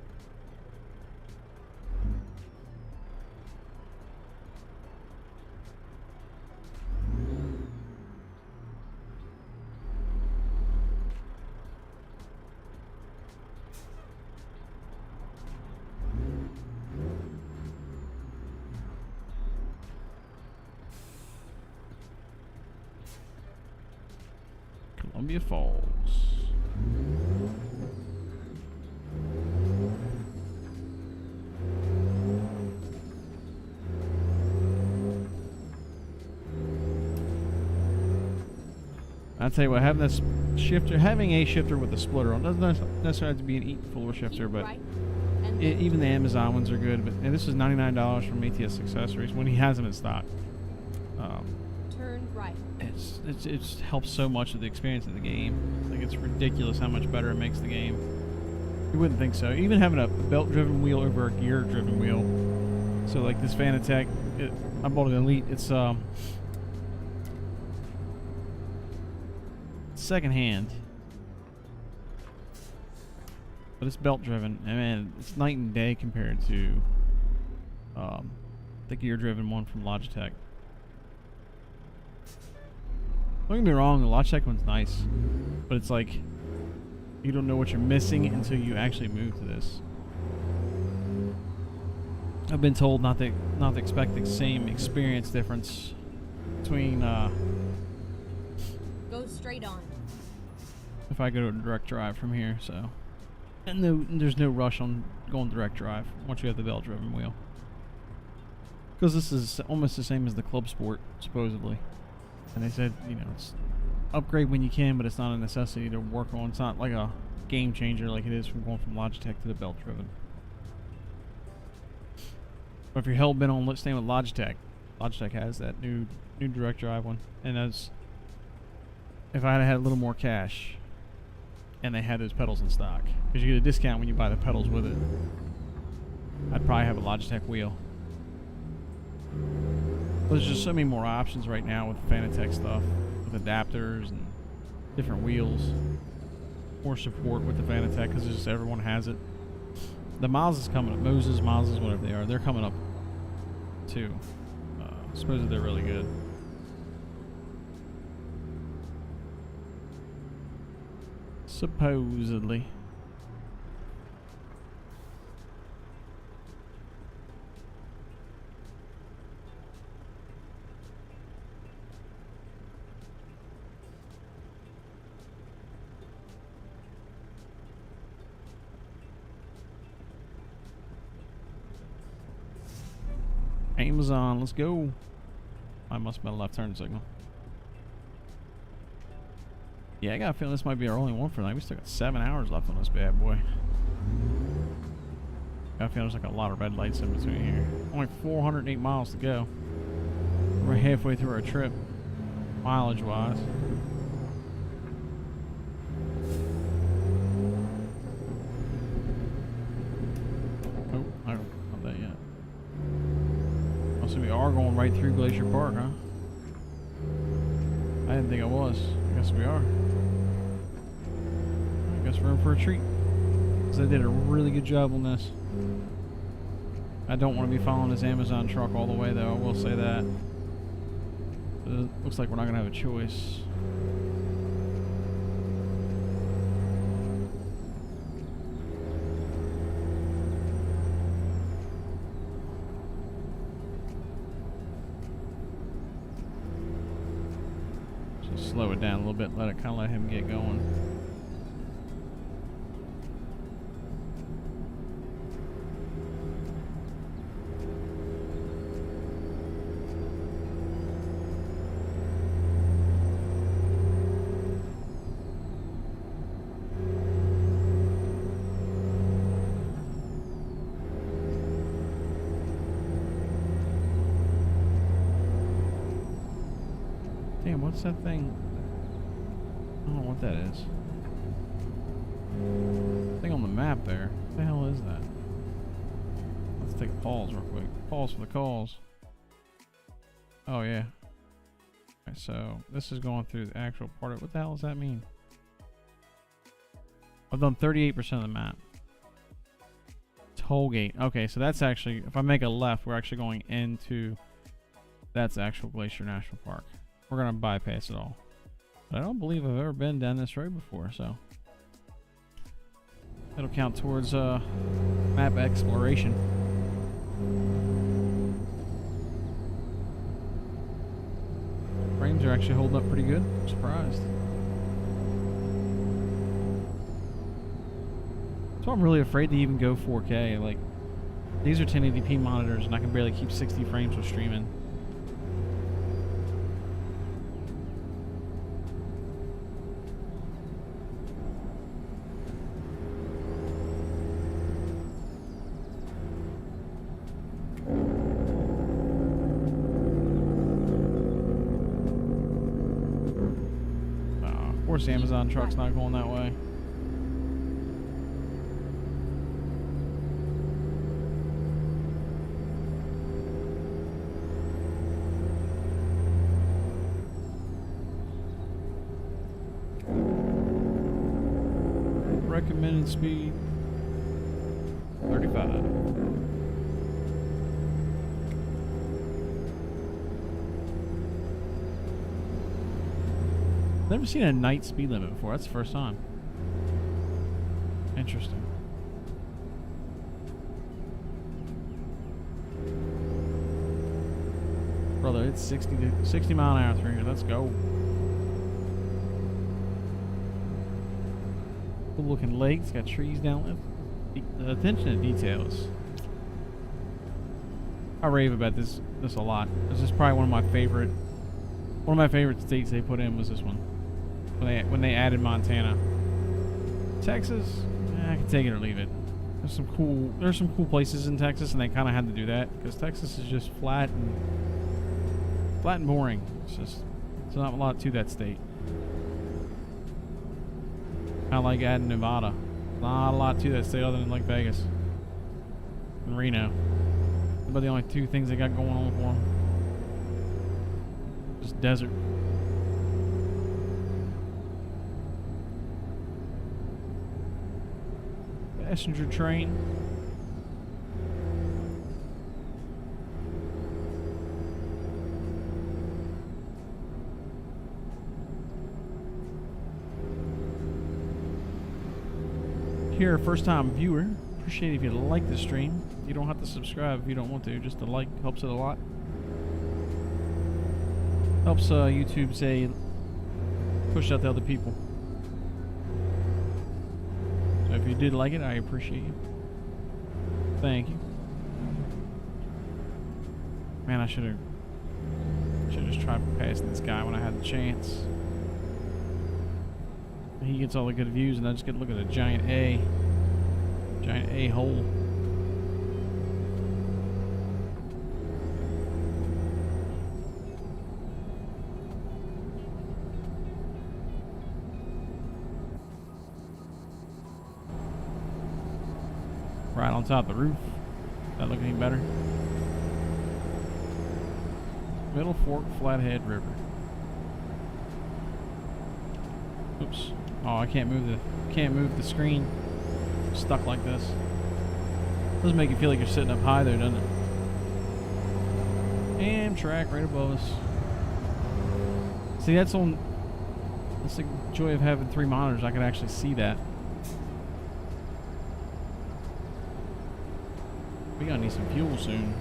Columbia Falls. I'll tell you what, having this shifter, having a shifter with a splitter on doesn't necessarily have to be an fuller shifter, but even the Amazon ones are good. But and this is $99 from ATS Accessories when he has them in stock. Turn right. It helps so much with the experience of the game. Like, it's ridiculous how much better it makes the game. You wouldn't think so. Even having a belt-driven wheel over a gear-driven wheel. So like this Fanatec, I bought an Elite. It's second-hand, but it's belt-driven. And man, it's night and day compared to the gear-driven one from Logitech. Don't get me wrong, the Logitech one's nice, but it's like you don't know what you're missing until you actually move to this. I've been told not to expect the same experience difference between Go straight on. if I go to a direct drive from here. So, and there's no rush on going direct drive once you have the belt-driven wheel, because this is almost the same as the Club Sport supposedly. And they said, you know, it's upgrade when you can, but it's not a necessity to work on. It's not like a game changer like it is from going from Logitech to the belt driven. But if you're hell bent on staying with Logitech, Logitech has that new direct drive one. And as if I had a little more cash and they had those pedals in stock, because you get a discount when you buy the pedals with it, I'd probably have a Logitech wheel. There's just so many more options right now with Fanatec stuff, with adapters and different wheels. More support with the Fanatec because just everyone has it. The Miles is coming up. Moses, whatever they are, they're coming up too. Supposedly they're really good. Supposedly. Amazon, let's go. I must have been a left turn signal. Yeah, I got a feeling this might be our only one for tonight. We still got 7 hours left on this bad boy. Got a feeling there's like a lot of red lights in between here. Only 408 miles to go. We're halfway through our trip, mileage wise. Oh, not that yet. So we are going right through Glacier Park, huh? I didn't think I was. I guess we are. I guess we're in for a treat. Because they did a really good job on this. I don't want to be following this Amazon truck all the way, though. I will say that. But it looks like we're not going to have a choice. Slow it down a little bit, let him get going. Damn, what's that thing? I don't know what that is. Thing on the map there. What the hell is that? Let's take a pause real quick. Pause for the calls. Oh yeah. Okay, so this is going through the actual part of what the hell does that mean? I've done 38% of the map. Toll gate. Okay, so that's actually, if I make a left, we're actually going into, that's the actual Glacier National Park. We're gonna bypass it all. But I don't believe I've ever been down this road before, so it'll count towards map exploration. Frames are actually holding up pretty good. I'm surprised. So I'm really afraid to even go 4K. Like, these are 1080p monitors and I can barely keep 60 frames with streaming. Of course, the Amazon truck's not going that way. Recommended speed 35. Never seen a night speed limit before. That's the first time. Interesting. Brother, it's 60 mile an hour through here. Let's go. Cool looking lakes, got trees down there. The attention to details. I rave about this a lot. This is probably one of my favorite states they put in was this one. When they added Montana. Texas, I can take it or leave it. There's some cool places in Texas, and they kind of had to do that because Texas is just flat and boring. There's not a lot to that state. Kind of like adding Nevada. Not a lot to that state other than like Vegas and Reno. But the only two things they got going on for them. Just desert. Passenger train. If you're a first time viewer, appreciate it if you like the stream. You don't have to subscribe if you don't want to. Just a like helps it a lot. Helps YouTube say push out to other people. So if you did like it, I appreciate you. Thank you. Man, I should have just tried passing this guy when I had the chance. He gets all the good views, and I just get to look at a giant A hole. Right on top of the roof. That look any better? Middle Fork Flathead River. Oops. Oh, I can't move the screen. I'm stuck like this. Doesn't make you feel like you're sitting up high there, doesn't it? Amtrak right above us. See, that's the joy of having 3 monitors. I can actually see that. We gotta need some fuel soon.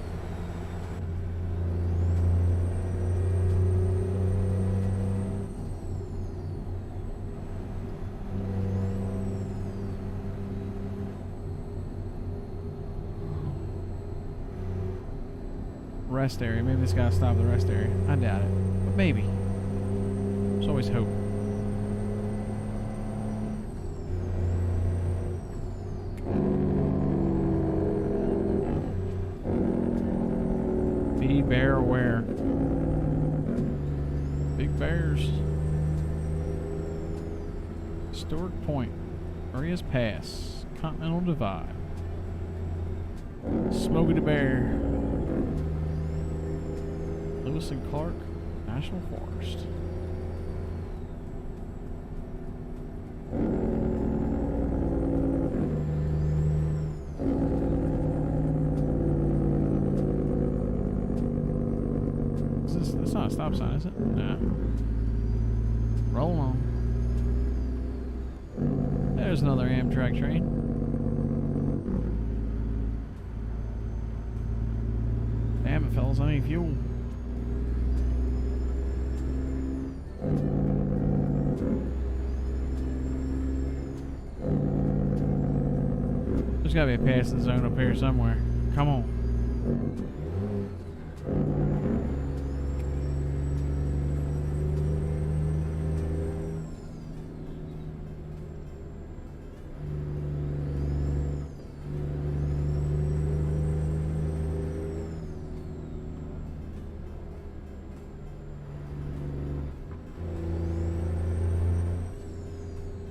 Rest area. Maybe this guy stopped at the rest area. I doubt it. But maybe. There's always hope. Be bear aware. Big bears. Historic Point. Maria's Pass. Continental Divide. Smokey the Bear. Lewis and Clark National Forest. That's not a stop sign, is it? Nah. Roll on. There's another Amtrak train. Damn it, fellas, I need fuel. There's gotta be a passing zone up here somewhere. Come on.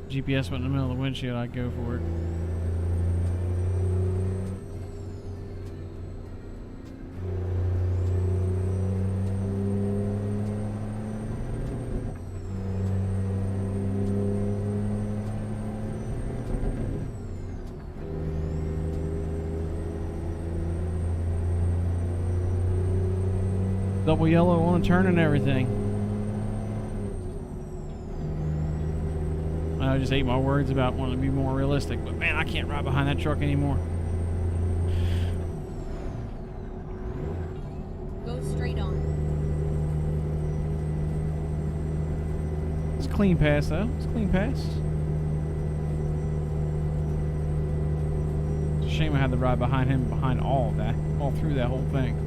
GPS went in the middle of the windshield, I'd go for it. Double yellow on a turn and everything. I just ate my words about wanting to be more realistic, but man, I can't ride behind that truck anymore. Go straight on. It's a clean pass, though. It's a clean pass. It's a shame I had to ride behind him, behind all of that, all through that whole thing.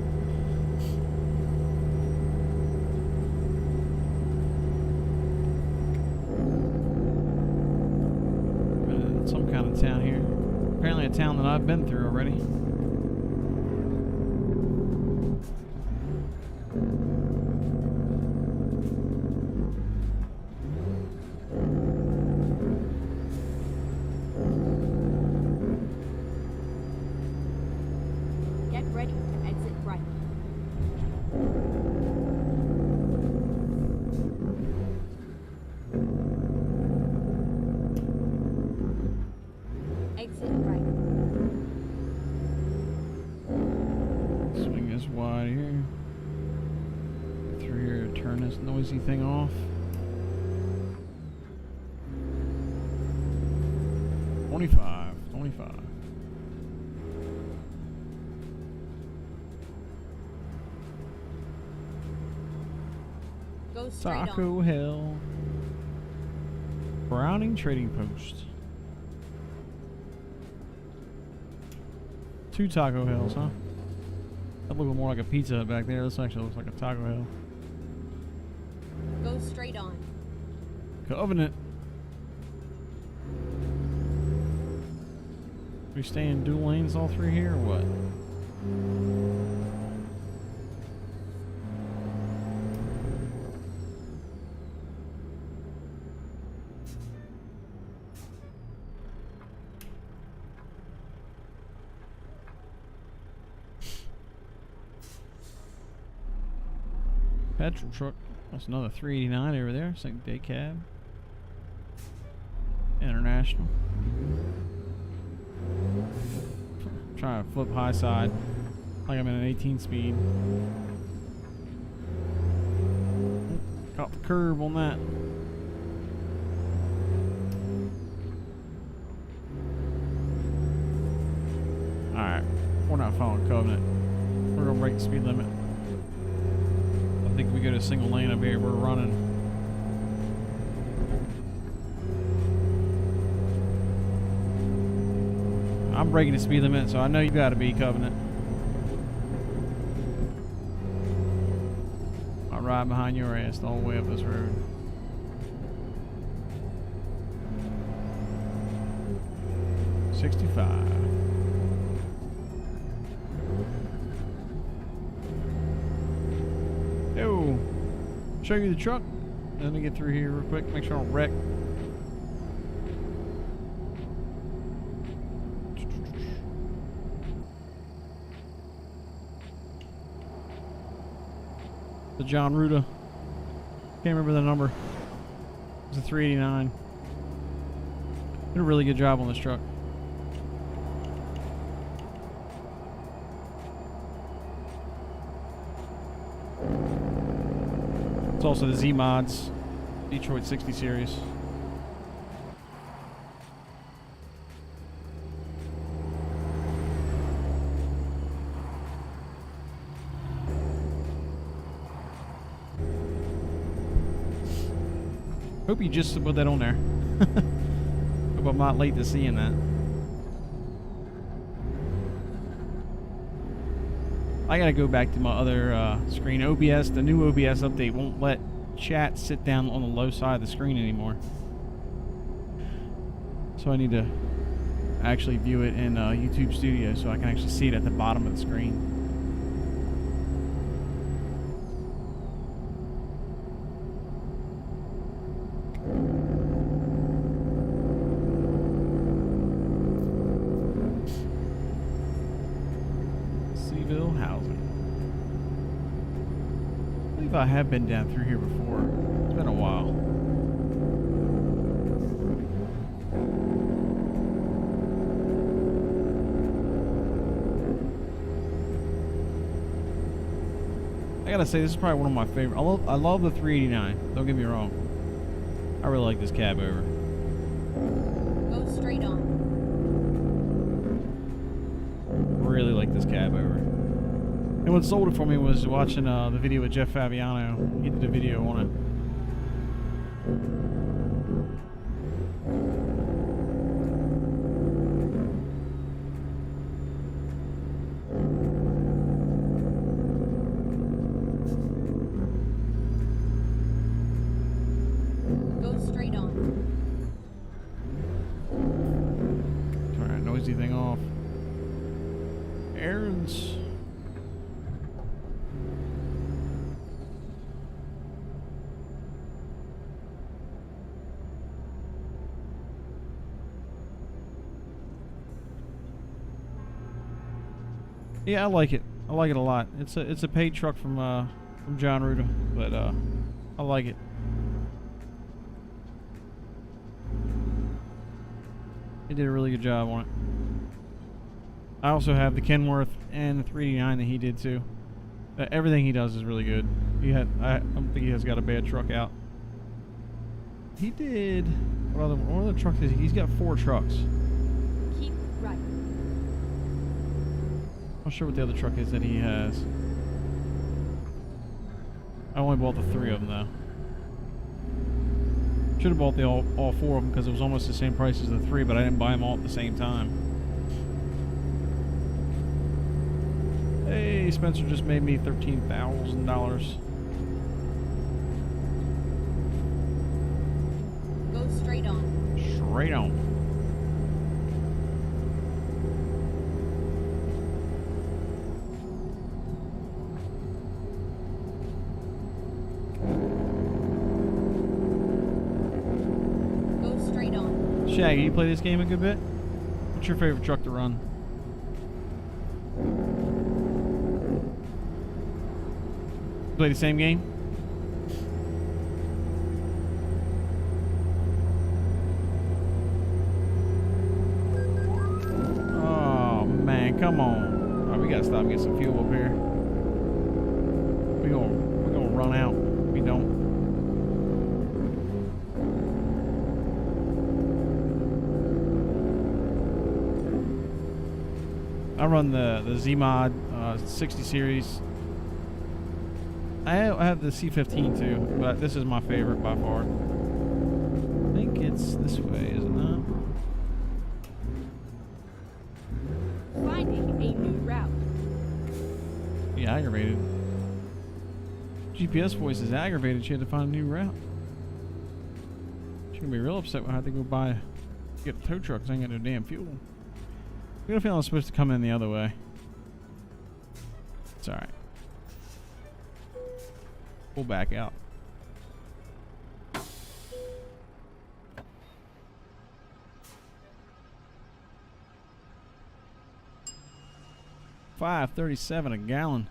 Town here. Apparently a town that I've been through already. Get ready to exit right. Exit right. Swing this wide here. Through here, turn this noisy thing off. 25. Go straight on. Taco Hill. Browning Trading Post. 2 Taco Hills, huh? That looked more like a Pizza Hut back there. This actually looks like a Taco Hill. Go straight on. Covenant. We stay in dual lanes all through here or what? Petrol truck. That's another 389 over there. It's like day cab. International. Trying to flip high side like I'm in an 18 speed. Got the curve on that. Alright, we're not following Covenant. We're gonna break the speed limit. I think we go to a single lane up here, we're running. I'm breaking the speed limit, so I know you gotta be Covenant. I'll ride behind your ass the whole way up this road. $65. show you the truck. Let me get through here real quick, make sure I don't wreck. The John Ruda. Can't remember the number. It's a 389. Did a really good job on this truck. It's also the Z Mods Detroit 60 series. Hope you just put that on there. Hope I'm not late to seeing that. I gotta go back to my other screen. OBS, the new OBS update won't let chat sit down on the low side of the screen anymore. So I need to actually view it in YouTube Studio so I can actually see it at the bottom of the screen. I have been down through here before. It's been a while. I gotta say, this is probably one of my favorite. I love the 389. Don't get me wrong. I really like this Cabover. Go straight on. Really like this Cabover. And what sold it for me was watching the video with Jeff Fabiano. He did a video on it. Go straight on. Turn that noisy thing off. Errands. Yeah, I like it. I like it a lot. It's a paid truck from John Ruda, but I like it. He did a really good job on it. I also have the Kenworth and the 389 that he did too. Everything he does is really good. I don't think he has got a bad truck out. He did. What other trucks is he? He's got 4 trucks. Keep right. I'm not sure what the other truck is that he has. I only bought the 3 of them though. Should have bought all 4 of them because it was almost the same price as the 3, but I didn't buy them all at the same time. Hey, Spencer just made me $13,000. Go straight on. Straight on. Shaggy, you play this game a good bit? What's your favorite truck to run? Play the same game? Oh man, come on. Alright, we gotta stop and get some fuel up here. We're gonna run out if we don't. I run the Z-Mod 60 series. I have the C15 too, but this is my favorite by far. I think it's this way, is it not? Finding a new route. Yeah, aggravated. GPS voice is aggravated. She had to find a new route. She's gonna be real upset when I have to go get a tow truck because I ain't got no damn fuel. I got a feeling I'm supposed to come in the other way. It's alright. We'll back out. 5.37 a gallon.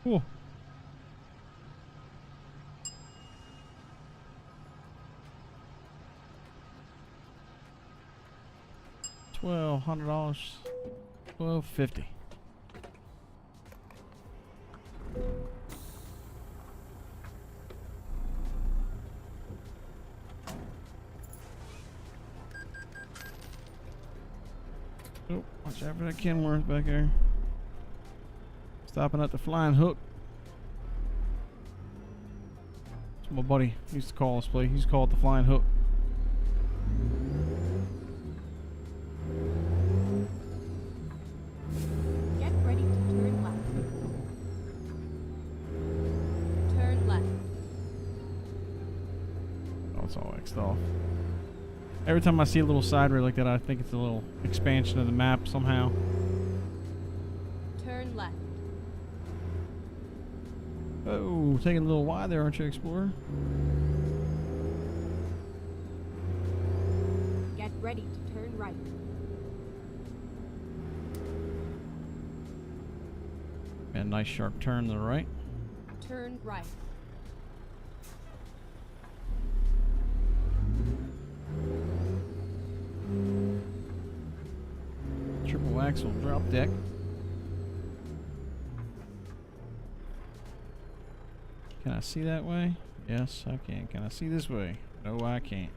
Whew. $1,200. $1,250. Oh, watch out for that Kenworth back there. Stopping at the Flying Hook. That's what my buddy used to call this place. He used to call it the Flying Hook. Get ready to turn left. Turn left. Oh, it's all X'd off. Every time I see a little side road like that, I think it's a little expansion of the map somehow. Turn left. Oh, taking a little wide there, aren't you, Explorer? Get ready to turn right. And a nice sharp turn to the right. Turn right. Triple axle drop deck. Can I see that way? Yes, I can. Can I see this way? No, I can't.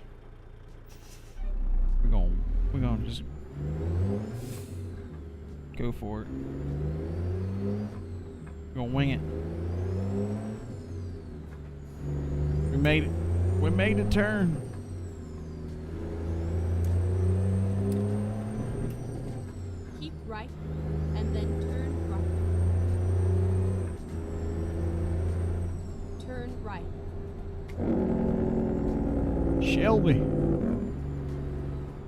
We're gonna just go for it. We're gonna wing it. We made it. We made a turn. Keep right and then turn right. Turn right. Shelby.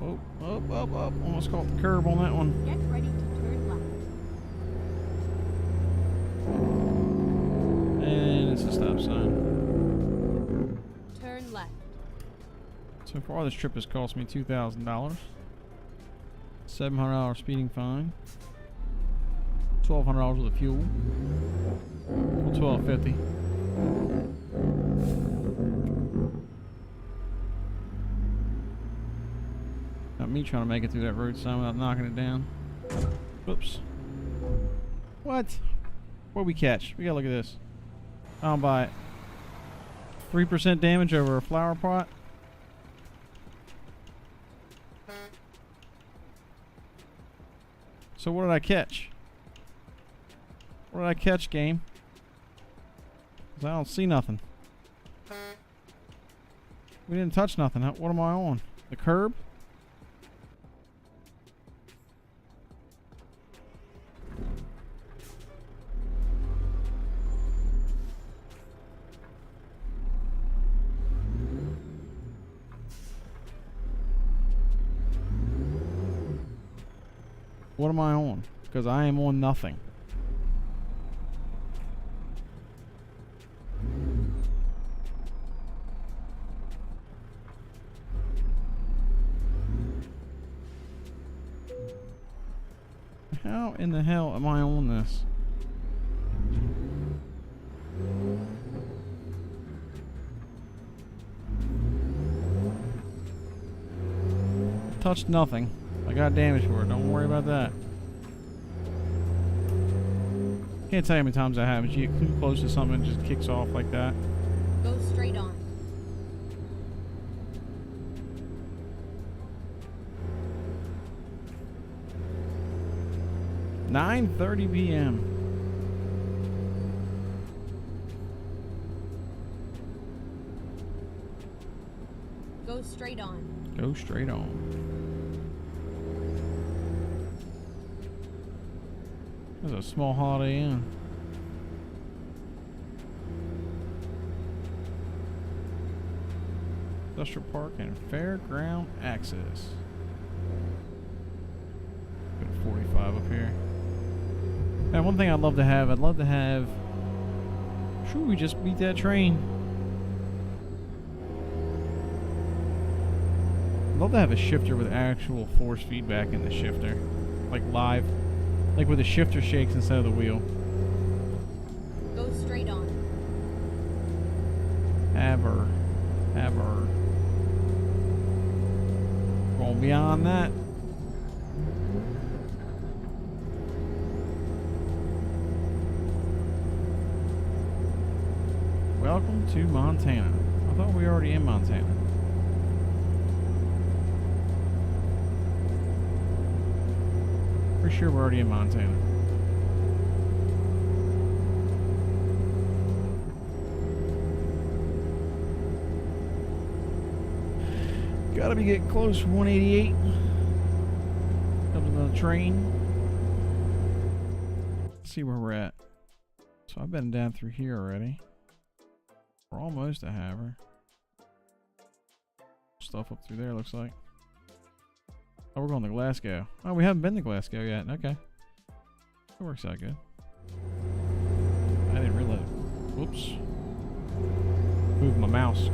Oh, up. Almost caught the curb on that one. Get ready to turn left. And it's a stop sign. Turn left. So far, this trip has cost me $2,000. $700 speeding fine. $1,200 worth of fuel. Well, $1,250. Not me trying to make it through that road sign without knocking it down. Whoops. What? What'd we catch? We gotta look at this. I don't buy it. 3% damage over a flower pot. So what did I catch? What did I catch, game? 'Cause I don't see nothing. We didn't touch nothing. What am I on? The curb? What am I on? Because I am on nothing. How in the hell am I on this? Touched nothing. I got damage for it. Don't worry about that. Can't tell you how many times that happens. You get too close to something and it just kicks off like that. Go straight on. $9:30 p.m. Go straight on. Go straight on. There's a small Holiday Inn. Industrial Park and Fairground Access. Put 45 up here. Now, one thing I'd love to have, Sure, we just beat that train. I'd love to have a shifter with actual force feedback in the shifter. Like live. Like with the shifter shakes instead of the wheel. Go straight on. Have her. Going beyond that. Welcome to Montana. I thought we were already in Montana. For sure we're already in Montana. Gotta be getting close for 188. Comes another train. Let's see where we're at. So I've been down through here already. We're almost at Haver. Stuff up through there looks like. Oh, we're going to Glasgow. Oh, we haven't been to Glasgow yet. Okay. That works out good. I didn't realize. Whoops. Move my mouse.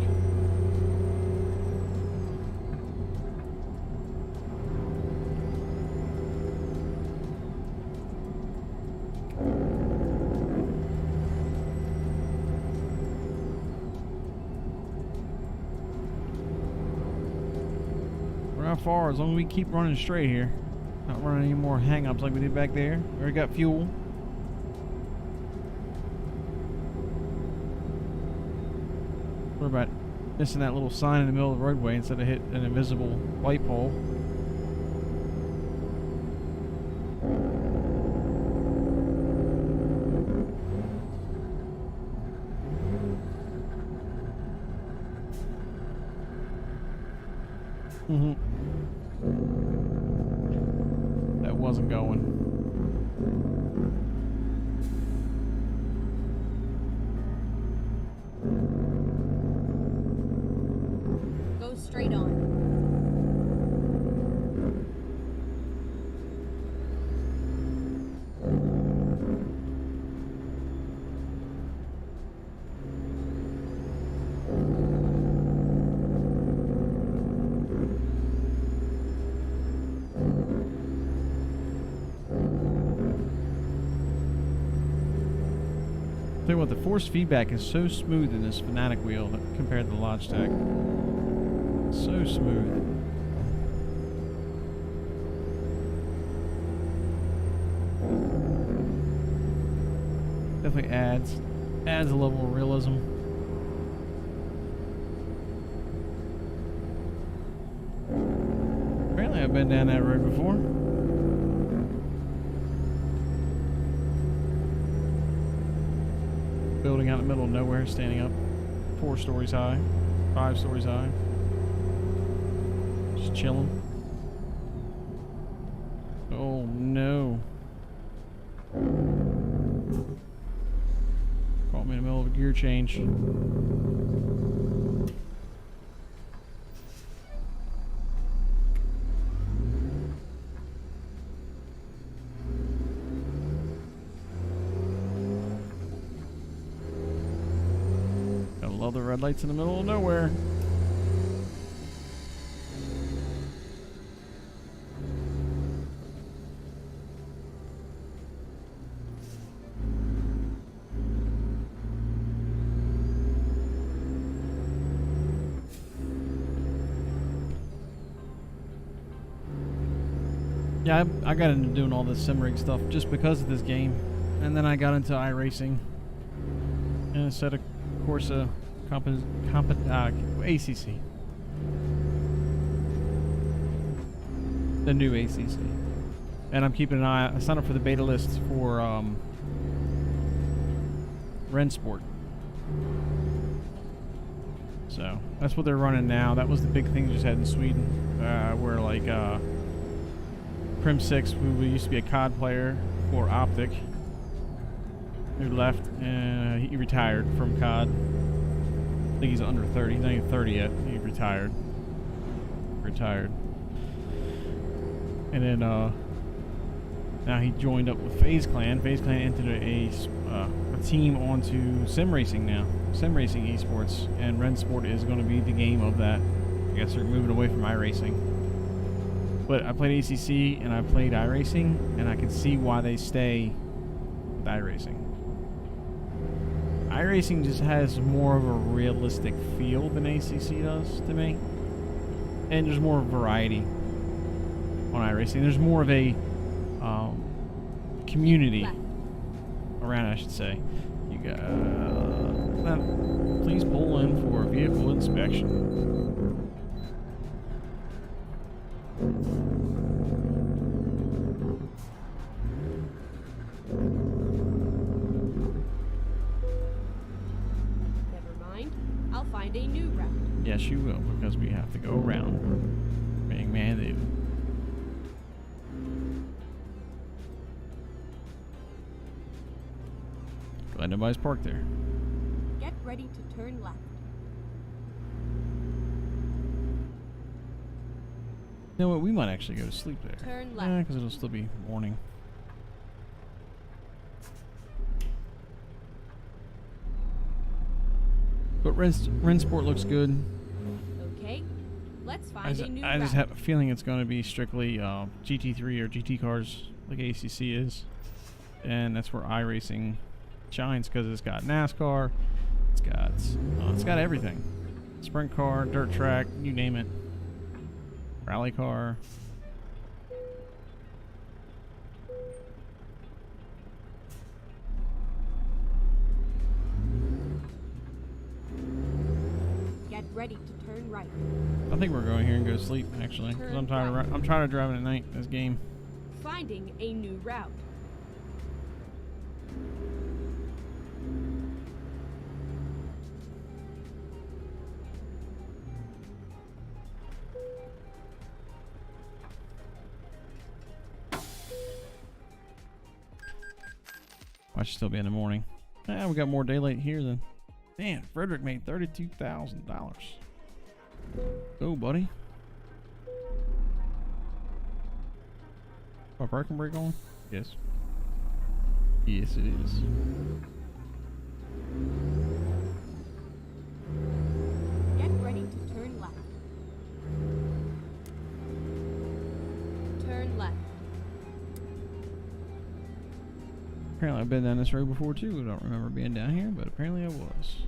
Far as long as we keep running straight here, not running any more hang-ups like we did back there. We already got fuel. What about missing that little sign in the middle of the roadway instead of hit an invisible light pole? That wasn't going. Go straight on. Tell you what, the force feedback is so smooth in this Fanatic wheel compared to the Logitech. So smooth. Definitely adds a level of realism. Apparently I've been down that road before. Building out in the middle of nowhere, standing up 4 stories high, 5 stories high. Just chilling. Oh no. Caught me in the middle of a gear change. Love the red lights in the middle of nowhere. Yeah, I got into doing all this sim rig stuff just because of this game, and then I got into iRacing, and instead of Corsa. ACC. The new ACC. And I'm keeping an eye. I signed up for the beta list for Rennsport. So that's what they're running now. That was the big thing they just had in Sweden, where like Prim 6, who used to be a COD player for Optic, who left and he retired from COD. I think he's under 30. He's not even 30 yet. He retired. And then now he joined up with FaZe Clan. FaZe Clan entered a team onto sim racing now. Sim racing esports. And Rennsport is going to be the game of that. I guess they're moving away from iRacing. But I played ACC and I played iRacing, and I can see why they stay with iRacing. iRacing just has more of a realistic feel than ACC does to me. And there's more variety on iRacing. There's more of a community around it, I should say. You got... please pull in for vehicle inspection. Never mind. I'll find a new route. Yes, you will, because we have to go around. Being mandated. Glad nobody's parked there. Get ready to turn left. You know what? We might actually go to sleep there. Turn left. Yeah, because it'll still be morning. But Rensport looks good. Okay, let's find a new I just route. have a feeling it's going to be strictly GT3 or GT cars like ACC is. And that's where iRacing shines, because it's got NASCAR, it's got everything. Sprint car, dirt track, you name it. Rally car. Get ready to turn right. I think we're going here and go to sleep, actually, because I'm tired. I'm tired of driving at night in this game. Finding a new route. I should still be in the morning. We got more daylight here than... Man, Frederick made $32,000. Go, buddy. My parking brake on? Yes. Yes, it is. Get ready to turn left. Turn left. Apparently I've been down this road before too. I don't remember being down here, but apparently I was.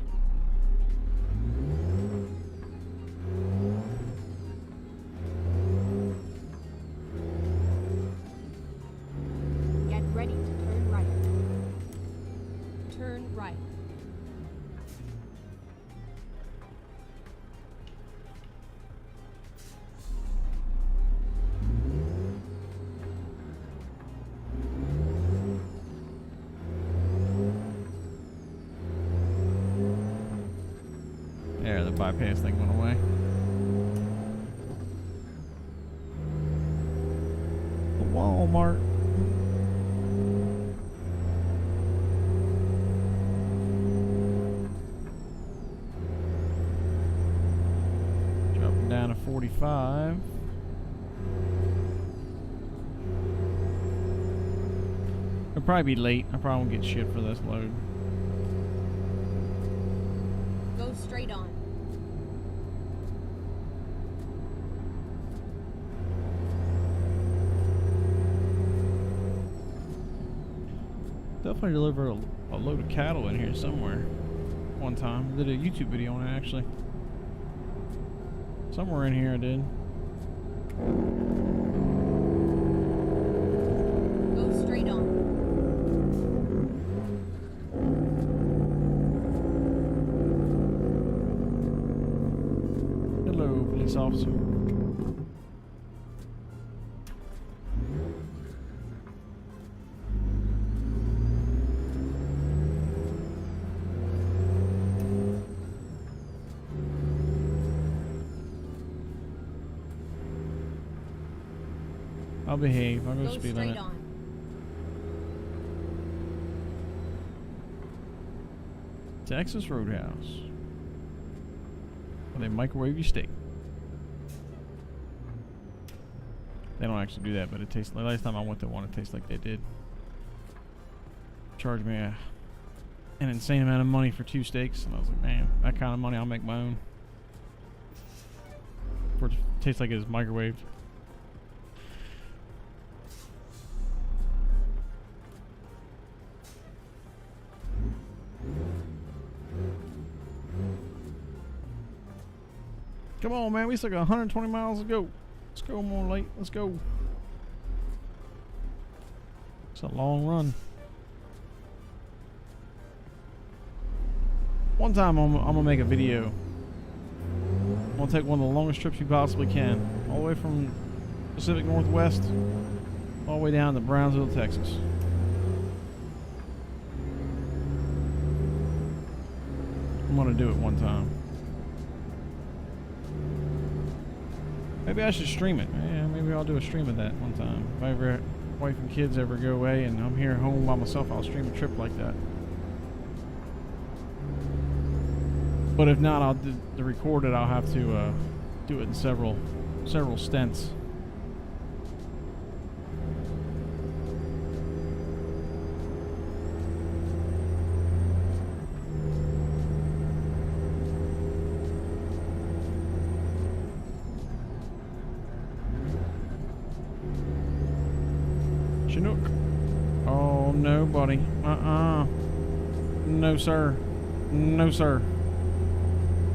Get ready to turn right. Turn right. There, the bypass thing went away. The Walmart. Dropping down to 45. It'll probably be late. I probably won't get shit for this load. Go straight on. Definitely deliver a load of cattle in here somewhere. One time. I did a YouTube video on it, actually. Somewhere in here I did. Go straight on. Hello, police officer. I'll behave. I'll go Go speed straight limit. on. Texas Roadhouse. Where they microwave your steak. They don't actually do that, but it tastes like last time I went to one, it tastes like they did. Charged me an insane amount of money for 2 steaks, and I was like, man, that kind of money I'll make my own. For it to taste like it was microwaved. Come on, man. We still got 120 miles to go. Let's go, more late. Let's go. It's a long run. One time I'm gonna make a video. I'm gonna take one of the longest trips you possibly can. All the way from Pacific Northwest all the way down to Brownsville, Texas. I'm gonna do it one time. Maybe I should stream it. Yeah, maybe I'll do a stream of that one time. If ever wife and kids ever go away and I'm here home by myself, I'll stream a trip like that. But if not, I'll to record it. I'll have to do it in several stints. Chinook. Oh no, buddy. No, sir. No, sir.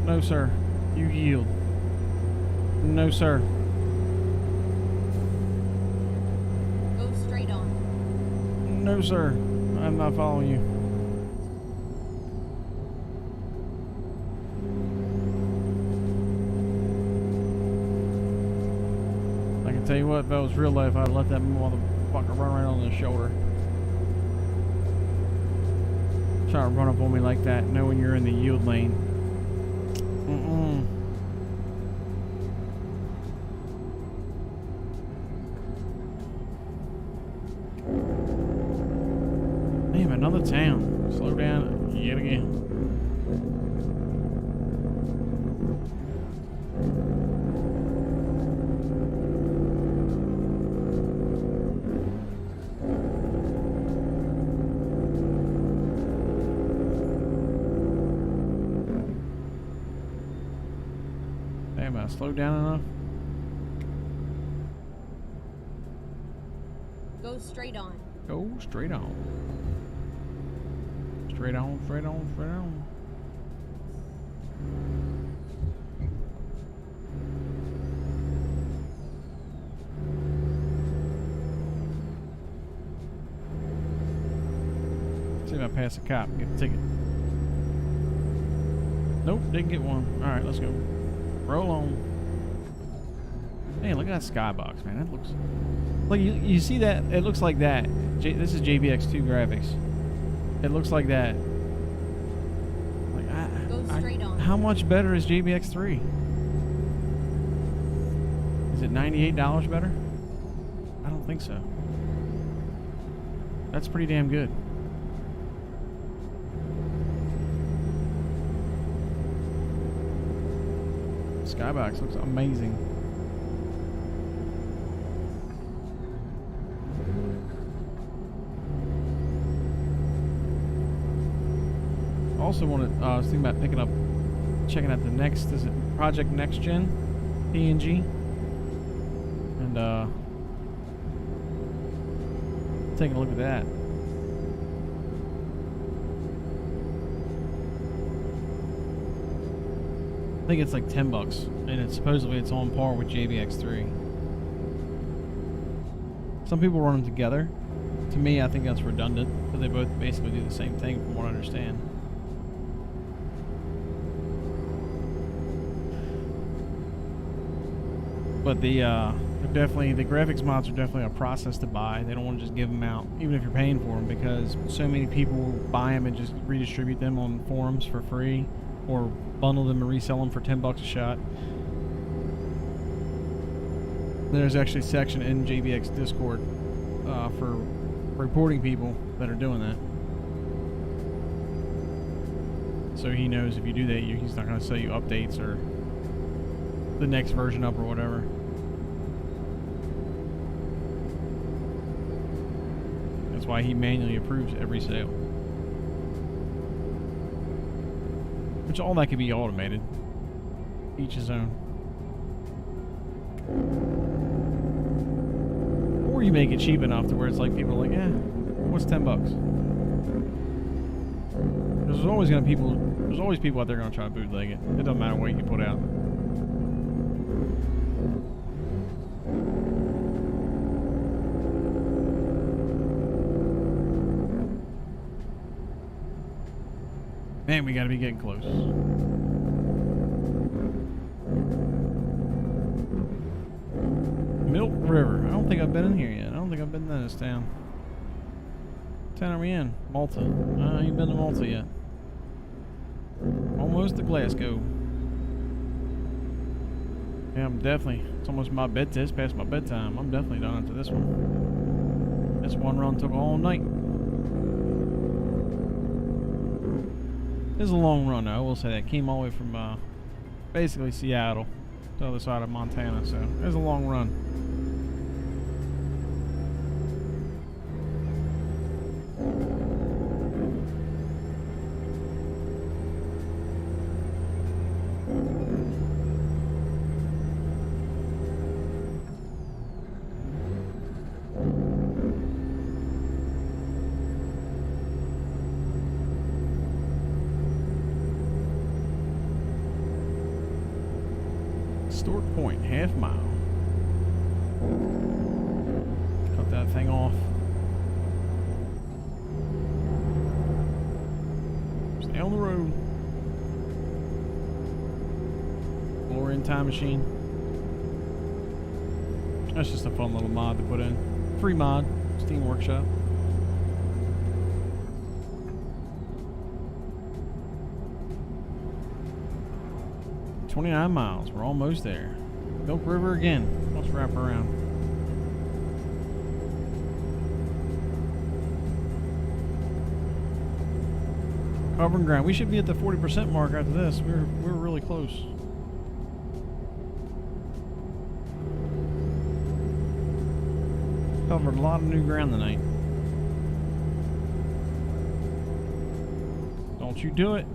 No, sir. You yield. No, sir. Go straight on. No, sir. I'm not following you. I can tell you what, if that was real life, I'd let that motherfucker run right on the shoulder. Try to run up on me like that, knowing you're in the yield lane. Damn, another town. Slow down yet again. Damn, I slowed down enough. Go straight on. Go straight on. Straight on, straight on, straight on. See if I pass a cop and get a ticket. Nope, didn't get one. Alright, let's go. Roll on. Man, look at that skybox, man. That looks... Like, you see that? It looks like that. This is JBX2 graphics. It looks like that. Like, Go straight on. How much better is JBX3? Is it $98 better? I don't think so. That's pretty damn good. Skybox looks amazing. Also wanted, I was thinking about checking out the next, is it Project Next Gen PNG, and taking a look at that. I think it's like $10, and it's supposedly it's on par with JBX3. Some people run them together. To me, I think that's redundant because they both basically do the same thing, from what I understand. But the graphics mods are definitely a process to buy. They don't want to just give them out, even if you're paying for them, because so many people buy them and just redistribute them on forums for free, or bundle them and resell them for $10 a shot. There's actually a section in JBX Discord for reporting people that are doing that. So he knows if you do that, he's not going to sell you updates or the next version up or whatever. That's why he manually approves every sale. Which all that could be automated. Each his own. Or you make it cheap enough to where it's like people are like, what's $10? There's always people out there gonna try to bootleg it. It doesn't matter what you put out. Man, we gotta be getting close. Milk River. I don't think I've been in here yet. I don't think I've been in this town. What town are we in? Malta. I ain't been to Malta yet. Almost to Glasgow. Yeah, I'm definitely. It's almost my bedtime. It's past my bedtime. I'm definitely done after this one. This one run took all night. It was a long run, though. I will say that. Came all the way from basically Seattle to the other side of Montana, so it was a long run. Stork Point, half mile. Cut that thing off. Stay on the road. DeLorean time machine. That's just a fun little mod to put in. Free mod, Steam Workshop. $29 miles. We're almost there. Milk River again. Let's wrap around. Covering ground. We should be at the 40% mark after this. We're really close. Covered a lot of new ground tonight. Don't you do it.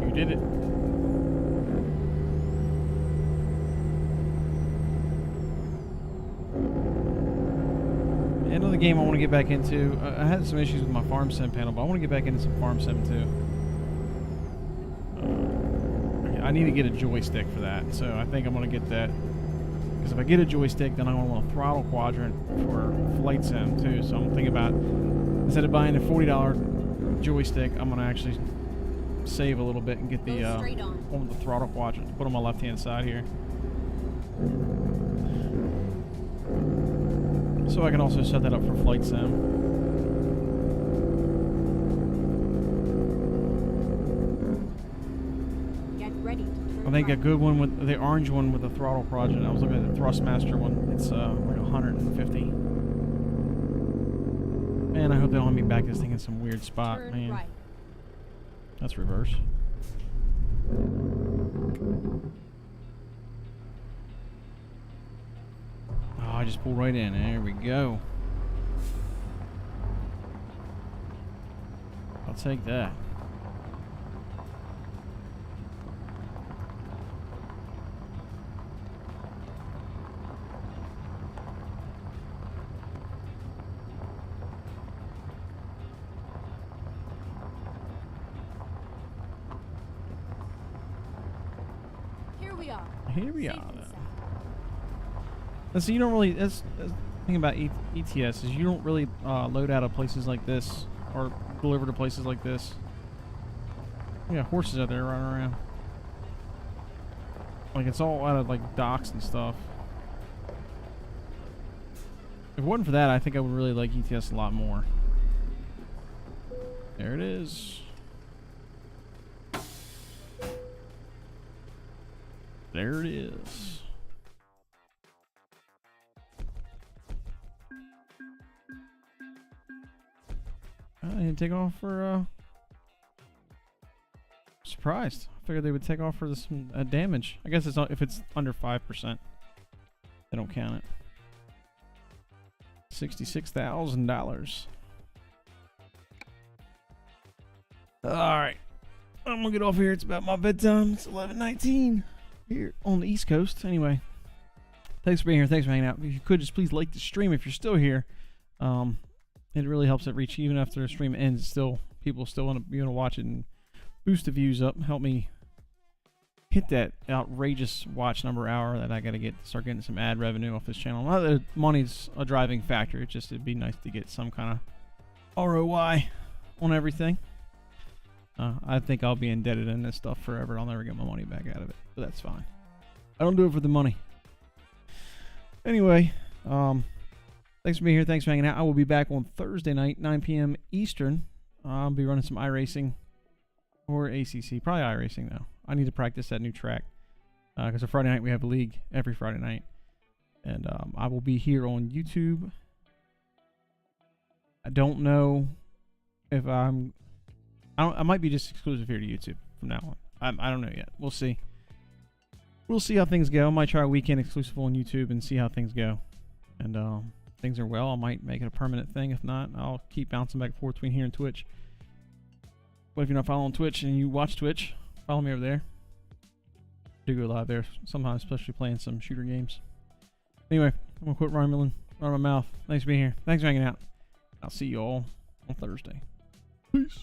You did it. Another game I want to get back into. I had some issues with my farm sim panel, but I want to get back into some farm sim too. I need to get a joystick for that, so I think I'm going to get that. Because if I get a joystick, then I'm going to want a throttle quadrant for flight sim too. So I'm thinking about, instead of buying a $40 joystick, I'm going to actually save a little bit and get the one with the throttle quadrant to put on my left-hand side here. So I can also set that up for flight sim. Get ready to turn I think a right. good one with the orange one with the throttle quadrant. I was looking at the Thrustmaster one. It's like 150. Man, I hope they don't let me back this thing in some weird spot. Turn Man, right. that's reverse. Oh, I just pulled right in. There we go. I'll take that. Here we are. Here we Safe are. and sound. And so you don't really. That's the thing about ETS is you don't really load out of places like this or deliver to places like this. You got horses out there running around. Like it's all out of like docks and stuff. If it wasn't for that, I think I would really like ETS a lot more. There it is. There it is. I didn't take off for surprised. I figured they would take off for some damage. I guess it's not, if it's under 5%, they don't count it. $66,000. All right, I'm gonna get off here. It's about my bedtime. It's 11:19 here on the East Coast. Anyway, thanks for being here. Thanks for hanging out. If you could just please like the stream if you're still here. It really helps it reach even after the stream ends. Still, people still want to watch it and boost the views up. Help me hit that outrageous watch number hour that I got to get. Start getting some ad revenue off this channel. Not that money's a driving factor. It'd be nice to get some kind of ROI on everything. I think I'll be indebted in this stuff forever. I'll never get my money back out of it, but that's fine. I don't do it for the money. Anyway, thanks for being here. Thanks for hanging out. I will be back on Thursday night, 9 p.m. Eastern. I'll be running some iRacing or ACC. Probably iRacing, though. I need to practice that new track. Because on Friday night, we have a league every Friday night. And I will be here on YouTube. I don't know if I might be just exclusive here to YouTube from now on. I don't know yet. We'll see. We'll see how things go. I might try a weekend exclusive on YouTube and see how things go. And things are well, I might make it a permanent thing. If not, I'll keep bouncing back and forth between here and Twitch. But if you're not following Twitch and you watch Twitch, follow me over there. I do go live there sometimes, especially playing some shooter games. Anyway, I'm going to quit rambling out of my mouth. Thanks for being here. Thanks for hanging out. I'll see you all on Thursday. Peace.